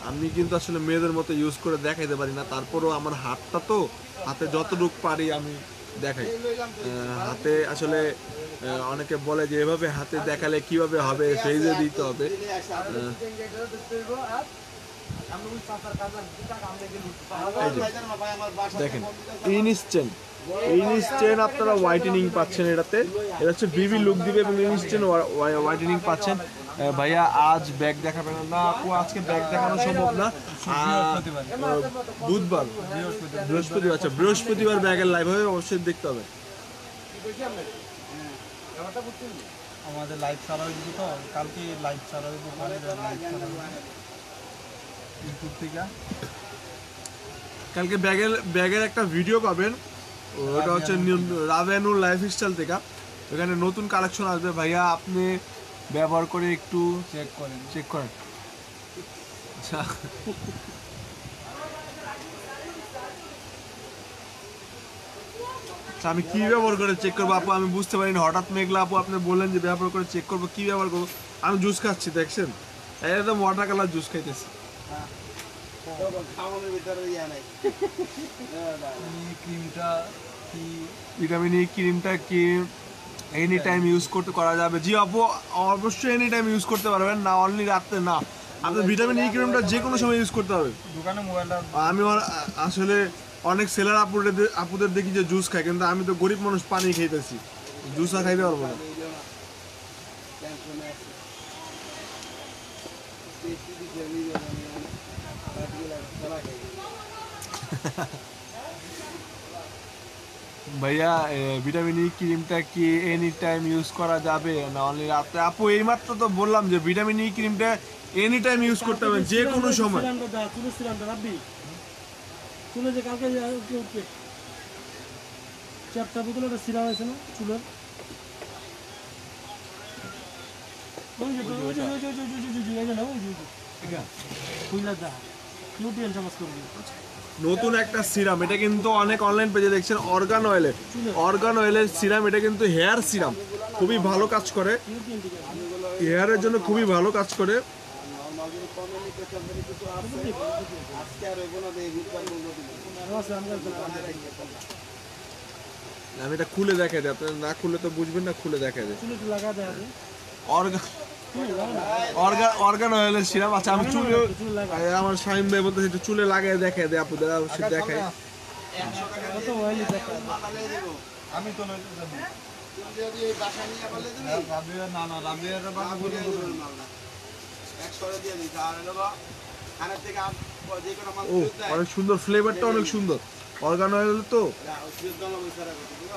আমি কিন্তু আসলে মেয়েদের মতো ইউজ করে দেখাইতে পারি না, তারপরেও আমার হাতটা তো হাতে যতটুকু পারি আমি দেখাই। হাতে আসলে অনেকে বলে যে এভাবে হাতে দেখালে কিভাবে হবে, ফেজে দিতে হবে। দেখেন ইনস্ট্যান্ট আপনারা হোয়াইটেনিং পাচ্ছেন এটাতে, এটা হচ্ছে বিবি লুক দিবে এবং ইনস্ট্যান্ট হোয়াইটেনিং পাচ্ছেন। ভাইয়া আজ ব্যাগ দেখাবেন না আপু? আজকে ব্যাগ দেখানো সম্ভব না, বুধবার বৃহস্পতিবার। আচ্ছা বৃহস্পতিবার ব্যাগের লাইভ হবে, অবশ্যই দেখতে হবে। আমাদের লাইভ চালা হয়ে তো কালকে লাইভ চালা হয়ে দোকানে লাইভ চালা ইউটিউব থেকে কালকে ব্যাগের একটা ভিডিও পাবেন, ওটা হচ্ছে রাভেনুর লাইফস্টাইল থেকে। ওখানে নতুন কালেকশন আসবে, ভাইয়া আপনি ব্যবহার করে একটু চেক করেন। আচ্ছা আচ্ছা, আমি কি ব্যবহার করে চেক করবো আপু? আমি বুঝতে পারিনি, হঠাৎ মেঘলা আপু আপনি বললেন যে ব্যবহার করে চেক করবো, কি ব্যবহার করবো? আমি জুস খাচ্ছি, দেখছেন একদম ওয়াটার কালার জুস খাইতেছি। খাওয়ানোর ভিতরে ইয়া নাই। এই ক্রিমটা কি ভিটামিন ই ক্রিমটা কি এনি টাইম ইউজ করতে করা যাবে? জি আপু, অবশ্যই এনি টাইম ইউজ করতে পারবেন, না অনলি রাতে না। আপনি ভিটামিন ই ক্রিমটা যে কোনো সময় ইউজ করতে পারবেন। দোকানে মোবাইলটা আমি আসলে অনেক সেলার আপুদের দেখি যে জুস খায়, কিন্তু আমি তো গরিব মানুষ, পানি খাইতেছি, জুস আর খাইতে পারবো না। টেনশনে আছে। টেস্টি দিছে নিজে জানি না। রাতগুলা খেলা খাই। ভাইয়া ভিটামিন ই ক্রিমটা কি এনি টাইম ইউজ করা যাবে না অনলি রাতে? আপু এইমাত্র তো বললাম যে ভিটামিন ই ক্রিমটা এনি টাইম ইউজ করতে হবে, যে কোনো সময়। সিরামটা দা, চুলের সিরামটা রাখবি। চুলে যে কালকে যে উঠবে 4টা বোতল একটা সিরাম আছে না চুলের? ওই যে এই যে না, ওই যে খুইলা দা, নিউট্রিয়েন্ট চামচ করবি। নতুন একটা সিরাম, এটা কিন্তু অনেক অনলাইন পেজে দেখছেন, অর্গান অয়েলের সিরাম। এটা কিন্তু হেয়ার সিরাম, খুবই ভালো কাজ করে, নিউট্রিয়েন্ট ঠিক আছে। হেয়ারের জন্য খুবই ভালো কাজ করে। নরমাল যদি কমিউনিকেশন যদি কিছু আছে আজকে আর হইব না দেই বুধবার বলবো দিন। আরো আছে আমরা আমি এটা খুলে দেখাই দিই, আপনার না খুলে তো বুঝবেন না, খুলে দেখাই দিই। চুলে একটু লাগা দেয়া দে। অর্গান অয়েলের সিরাম। আচ্ছা, আমি চুলে আমার শাহিম ভাই বলতে একটু চুলে লাগাই দেখাই দেয় আপু, দেখাই। কত অয়েলি দেখা। মাথালে দিব। আমি তো লইতে যাবো তুমি যদি এই বাসা নিয়ে বলে দিবি রাবিয়া না রাবিয়ার বাকি বলে দিয়ে দিবেন মালটা। 100 দিয়ে দিই আর হলো খানের থেকে যে কোনো মাল ও দুধ দেয়। অনেক সুন্দর, ফ্লেভারটা অনেক সুন্দর। অর্গান অয়েল তো দুধ দাম বিচারা করতে দিব।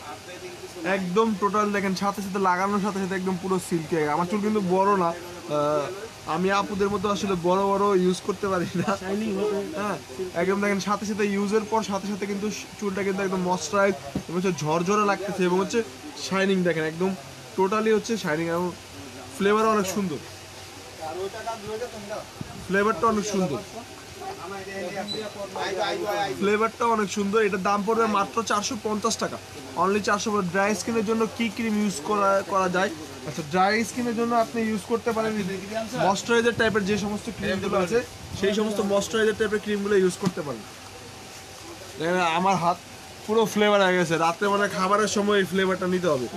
আর তো এদিকে কিছু না। একদম টোটাল দেখেন, সাথে সাথে লাগানোর সাথে সাথে একদম পুরো সিল্কি। আমার চুল কিন্তু বড় না, আমি আপুদের মতো আসলে বড় বড় ইউজ করতে পারি না। শাইনিং হবে। হ্যাঁ, একদম দেখেন সাথে সাথে ইউজের পর সাথে সাথে কিন্তু চুলটা কিন্তু একদম ময়শ্চারাইজ এবং হচ্ছে ঝরঝরে লাগতেছে এবং হচ্ছে শাইনিং দেখেন, একদম টোটালি হচ্ছে শাইনিং এবং ফ্লেভারও অনেক সুন্দর। আর ওই টাকা দুই হাজার তুমি দাও। ফ্লেভারটা অনেক সুন্দর, আমার এটা আইবো। ফ্লেভারটা অনেক সুন্দর। এটার দাম পড়বে মাত্র 450 টাকা, অনলি 400। ড্রাই স্কিনের জন্য কি ক্রিম ইউজ করা যায়? আচ্ছা, ড্রাই স্কিনের জন্য আপনি ইউজ করতে পারেন ময়শ্চারাইজার টাইপের যে সমস্ত ক্রিমগুলো আছে, সেই সমস্ত ময়শ্চারাইজার টাইপের ক্রিমগুলো ইউজ করতে পারেন। দেখেন আমার হাত পুরো ফ্লেভার হয়ে গেছে, রাত্রে মানে খাবারের সময় এই ফ্লেভারটা নিতে হবে।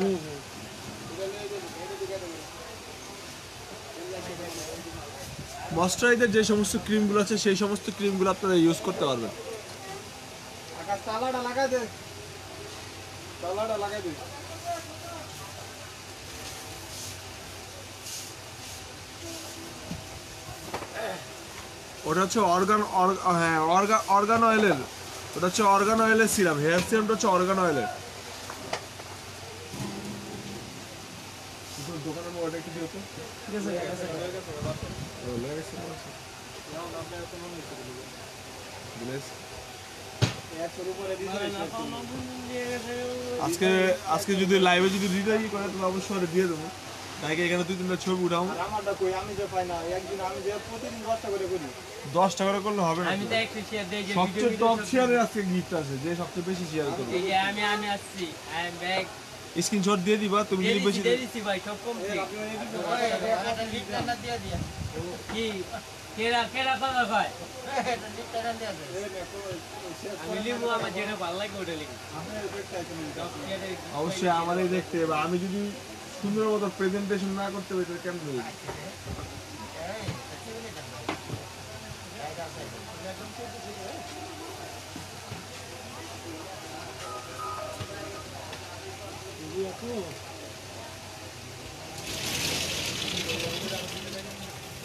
ময়শ্চারাইজার যে সমস্ত ক্রিমগুলো আছে সেই সমস্ত ক্রিমগুলো আপনারা ইউজ করতে পারবেন। আকাশ তালাটা লাগাই দে। তালাটা লাগাই দে। ওটা হচ্ছে অর্গান অয়েলের, ওটা হচ্ছে অর্গান অয়েলের সিরাম। হেয়ার সিরামটা হচ্ছে অর্গান অয়েলের। দোকানের মোবাইলটা একটু দিও তো। ঠিক আছে, আজকে যদি লাইভে যদি রিটাই করে তাহলে অবশ্যই দিয়ে দেবো। তাই এখানে 2-3টা ছবি উঠাও। আর আমারটা কই আমি যে পাই না একদিন আমি যে প্রতিদিন 10 টাকা করে করি। 10 টাকা করে করলে হবে না। আমি তো একটু শেয়ার দিই যে সবচেয়ে টপ শেয়ারের আজকে গিফট আছে, যে সবচেয়ে বেশি শেয়ার করবে এই যে আমি আসছি আই এম ব্যাক স্ক্রিনশট দিয়ে দিবা। তুমি যদি বেশি দিছি ভাই সব কমপ্লিট কি কেরা পাবা ভাই আমি লিখবো আমার যেটা ভালো লাগে ওটা লিখবো অবশ্যই আমারই দেখতে হবে। আমি যদি সুন্দর মতো প্রেজেন্টেশন না করতে পারি তাহলে কেমন হবে?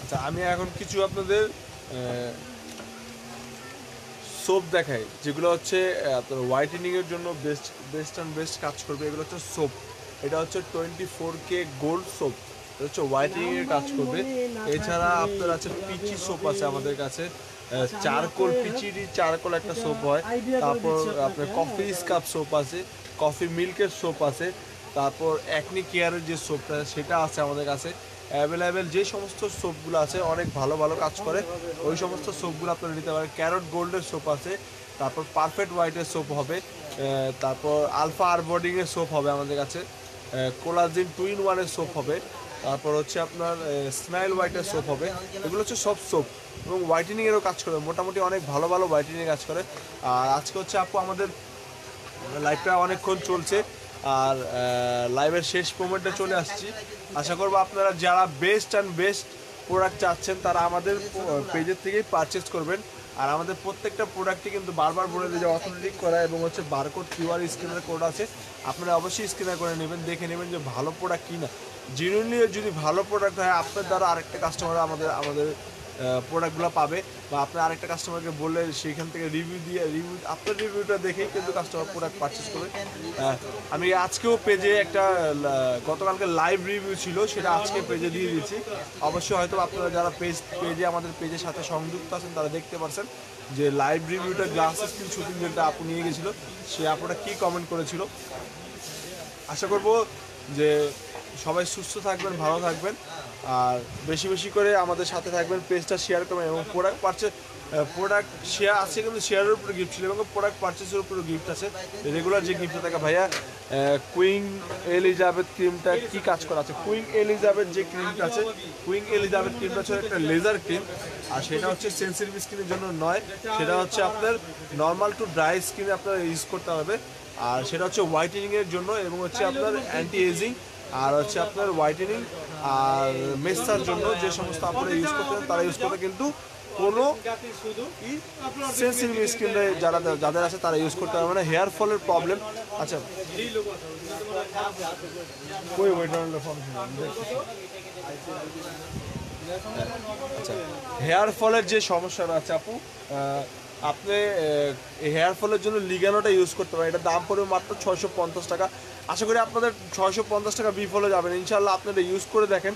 আচ্ছা, আমি এখন কিছু আপনাদের সোপ দেখাই, যেগুলো হচ্ছে আপনার হোয়াইটেনিং এর জন্য বেস্ট কাজ করবে। এগুলো হচ্ছে সোপ, এটা হচ্ছে 24K গোল্ড সোপ, এটা হচ্ছে হোয়াইটেনিং এর কাজ করবে। এছাড়া আপনার আছে পিচি সোপ আছে আমাদের কাছে, চারকোল পিচিরি চারকোল একটা সোপ হয়। তারপর আপনার কফি স্কাপ সোপ আছে, কফি মিল্কের সোপ আছে। তারপর অ্যাকনি কেয়ারের যে সোপটা সেটা আছে আমাদের কাছে অ্যাভেলেবেল। যে সমস্ত সোপগুলো আছে অনেক ভালো ভালো কাজ করে, ওই সমস্ত সোপগুলো আপনারা নিতে পারেন। ক্যারট গোল্ডের সোপ আছে, তারপর পারফেক্ট হোয়াইটের সোপ হবে, তারপর আলফা আরবর্ডিংয়ের সোপ হবে আমাদের কাছে, কোলাজিন 2-in-1 সোপ হবে, তারপর হচ্ছে আপনার স্নাইল হোয়াইটের সোপ হবে। এগুলো হচ্ছে সব সোপ এবং হোয়াইটেনিংয়েরও কাজ করে, মোটামুটি অনেক ভালো ভালো হোয়াইটেনিংয়ের কাজ করে। আর আজকে হচ্ছে আপু আমাদের লাইভটা অনেকক্ষণ চলছে, আর লাইভের শেষ মোমেন্টে চলে আসছি। আশা করবো আপনারা যারা বেস্ট অ্যান্ড বেস্ট প্রোডাক্ট চাচ্ছেন তারা আমাদের পেজের থেকেই পারচেস করবেন। আর আমাদের প্রত্যেকটা প্রোডাক্টই কিন্তু বারবার বলে দিয়ে যে অথেন্টিক করা এবং হচ্ছে বারকোড কিউআর স্ক্যানের কোড আছে, আপনারা অবশ্যই স্ক্যানার করে নেবেন, দেখে নেবেন যে ভালো প্রোডাক্ট কিনা। জেনুইনলি যদি ভালো প্রোডাক্ট হয় আপনার দ্বারা আরেকটা কাস্টমার আমাদের প্রোডাক্টগুলো পাবে, বা আপনার আরেকটা কাস্টমারকে বললে সেইখান থেকে রিভিউ আপনার রিভিউটা দেখেই কিন্তু কাস্টমার প্রোডাক্ট পারচেস করবে। আমি আজকেও পেজে একটা গতকালকে লাইভ রিভিউ ছিল, সেটা আজকে পেজে দিয়ে দিয়েছি। অবশ্যই হয়তো আপনারা যারা পেজে আমাদের পেজের সাথে সংযুক্ত আছেন তারা দেখতে পারছেন যে লাইভ রিভিউটা গ্লাস স্ক্রিন শুটিং যেটা আপু নিয়ে গেছিলো, সে আপুটা কী কমেন্ট করেছিল। আশা করব যে সবাই সুস্থ থাকবেন, ভালো থাকবেন, আর বেশি বেশি করে আমাদের সাথে থাকবেন, পেজটা শেয়ার করবেন এবং প্রোডাক্ট শেয়ার আছে কিন্তু শেয়ারের উপরে গিফট ছিল এবং প্রোডাক্ট পারচেসের উপরে গিফট আছে। রেগুলার যে গিফটটা থাকে ভাইয়া কুইং এলিজাবেথ ক্রিমটা কি কাজ করা আছে, কুইং এলিজাবেথ যে ক্রিমটা আছে, কুইং এলিজাবেথ ক্রিমটা হচ্ছে একটা লেজার ক্রিম, আর সেটা হচ্ছে সেন্সিটিভ স্কিনের জন্য নয়, সেটা হচ্ছে আপনার নর্মাল টু ড্রাই স্কিনে আপনার ইউজ করতে হবে। আর সেটা হচ্ছে হোয়াইটেনিংয়ের জন্য এবং হচ্ছে আপনার অ্যান্টি এজিং, আর হচ্ছে আপনার হোয়াইটেনিং আর মেসার জন্য যে সমস্ত আপনারা ইউজ করতে তারা ইউজ করতে কিন্তু কোনো সেন্সিটিভ স্কিনে যাদের আছে তারা ইউজ করতে পারবে না। হেয়ার ফলের প্রবলেম, আচ্ছা আচ্ছা হেয়ার ফলের যে সমস্যাটা আছে আপু, আপনি হেয়ার ফলের জন্য লিগানোটা ইউজ করতে পারেন, এটার দাম পড়বে মাত্র 650 টাকা। আশা করি আপনাদের 650 টাকা বিফলে যাবেন, ইনশাল্লাহ আপনারা ইউজ করে দেখেন,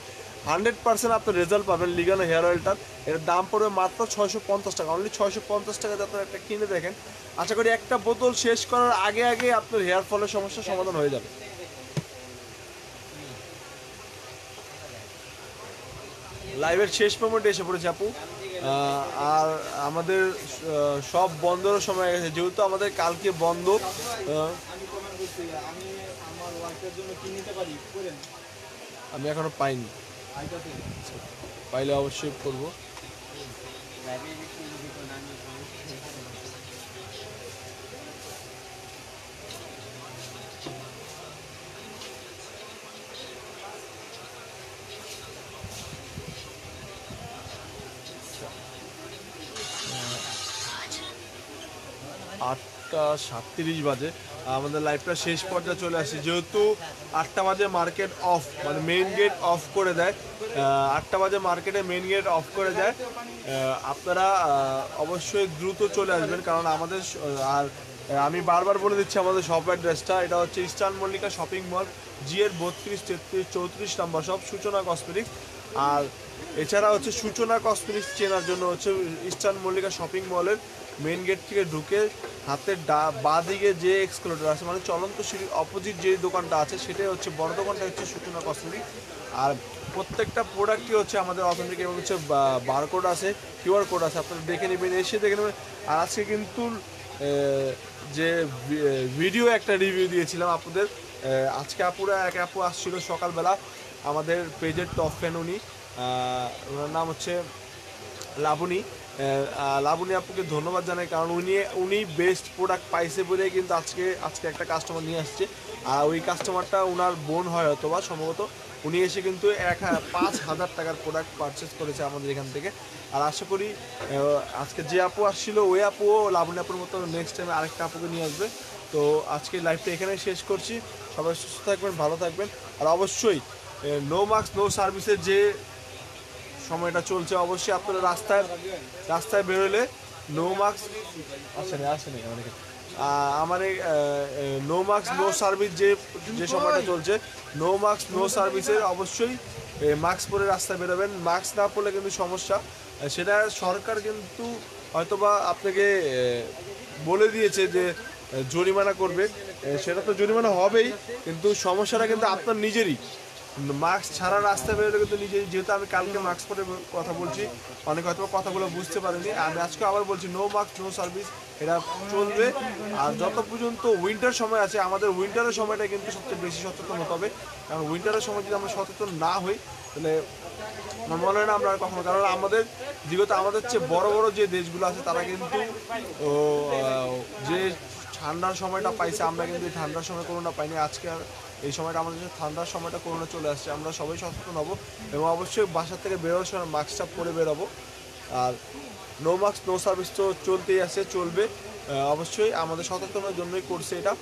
100% আপনার রেজাল্ট পাবেন লিগানো হেয়ার অয়েলটার। এর দাম পড়বে মাত্র 650 টাকা, অনলি 650 টাকা আপনারা একটা কিনে দেখেন। আশা করি একটা বোতল শেষ করার আগে আগে আপনার হেয়ার ফলের সমস্যার সমাধান হয়ে যাবে। লাইভের শেষ মোমেন্টে এসে পড়েছে আপু, আর আমাদের সব বন্ধেরও সময় গেছে, যেহেতু আমাদের কালকে বন্ধ। আমি এখনো পাইনি, পাইলে অবশ্যই করবো। আটটা 37 বাজে, আমাদের লাইভটা শেষ পর্যায়ে চলে আসছে। যেহেতু 8টা বাজে মার্কেট অফ, মানে মেইন গেট অফ করে দেয়, 8টা বাজে মার্কেটে মেইন গেট অফ করে দেয়, আপনারা অবশ্যই দ্রুত চলে আসবেন, কারণ আমাদের আর আমি বারবার বলে দিচ্ছি আমাদের শপ অ্যাড্রেসটা, এটা হচ্ছে ইস্টার্ন মল্লিকা শপিং মল, জিএর 32, 33, 34 নম্বর শপ, সূচনা কসমেটিক্স। আর এছাড়া হচ্ছে সূচনা কসমেটিক্স চেনার জন্য হচ্ছে ইস্টার্ন মল্লিকা শপিং মলের মেইন গেট থেকে ঢুকে হাতের বাঁ দিকে যে এক্সক্লেটর আছে, মানে চলন্ত সিঁড়ির অপোজিট যে দোকানটা আছে সেটাই হচ্ছে বড় দোকানটা হচ্ছে সূচনা কসমেটিক্স। আর প্রত্যেকটা প্রোডাক্টই হচ্ছে আমাদের অথেন্টিক এবং হচ্ছে বারকোড আছে, কিউআর কোড আছে, আপনারা দেখে নেবেন, এসে দেখে নেবেন। আর আজকে কিন্তু যে ভিডিও একটা রিভিউ দিয়েছিলাম আপুদের, আজকে এক আপু আসছিল সকালবেলা, আমাদের পেজের টপ ফ্যান উনি, ওনার নাম হচ্ছে লাবণী। লাবণী আপুকে ধন্যবাদ জানাই, কারণ উনি বেস্ট প্রোডাক্ট পাইছে বলে কিন্তু আজকে একটা কাস্টমার নিয়ে আসছে। আর ওই কাস্টমারটা ওনার বোন হয় অথবা সম্ভবত, উনি এসে কিন্তু 5,000 টাকার প্রোডাক্ট পারচেস করেছে আমাদের এখান থেকে। আর আশা করি আজকে যে আপু আসছিল ওই আপুও লাবণী আপুর মতো নেক্সট টাইমে আরেকটা আপুকে নিয়ে আসবে। তো আজকে লাইভটা এখানেই শেষ করছি, সবাই সুস্থ থাকবেন, ভালো থাকবেন। আর অবশ্যই নো মাস্ক নো সার্ভিসের যে সময়টা চলছে, অবশ্যই আপনারা রাস্তায় বেরোলে নো মাস্ক আসেনি আমার নো মাস্ক নো সার্ভিস যে সময়টা চলছে, নো মাস্ক নো সার্ভিসের অবশ্যই মাস্ক পরে রাস্তায় বেরোবেন। মাস্ক না পরলে কিন্তু সমস্যা, সেটা সরকার কিন্তু হয়তোবা আপনাকে বলে দিয়েছে যে জরিমানা করবে, সেটা তো জরিমানা হবেই, কিন্তু সমস্যাটা কিন্তু আপনার নিজেরই। মাস্ক ছাড়া রাস্তায় বেরোলে কিন্তু নিজে, যেহেতু আমি কালকে মাস্ক পরে কথা বলছি, অনেক হয়তো কথাগুলো বুঝতে পারিনি, আমি আজকে আবার বলছি নো মাস্ক নো সার্ভিস এটা চলবে। আর যত পর্যন্ত উইন্টার সময় আছে, আমাদের উইন্টারের সময়টা কিন্তু সবচেয়ে বেশি সচেতন হতে হবে, কারণ উইন্টারের সময় যদি আমরা সচেতন না হই তাহলে আমার মনে হয় না আমরা কখনো, কারণ আমাদের দিগত আমাদের চেয়ে বড় বড় যে দেশগুলো আছে তারা কিন্তু যে ঠান্ডার সময়টা পাইছে, আমরা কিন্তু এই ঠান্ডার সময় করোনা পাইনি। আজকে আর এই সময়টা আমাদের যে ঠান্ডার সময়টা করোনা চলে আসছে, আমরা সবাই সচেতন হব এবং অবশ্যই বাসা থেকে বেরোনোর সময় মাস্কটা পরে বেরোবো। আর নো মাস্ক নো সার্ভিস তো চলতেই আছে, চলবে অবশ্যই, আমাদের সচেতনের জন্যই করছে এটা।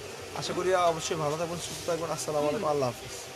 আশা করি অবশ্যই ভালো থাকবেন, সুস্থ থাকবেন। আসসালামু আলাইকুম, আল্লাহ হাফিজ।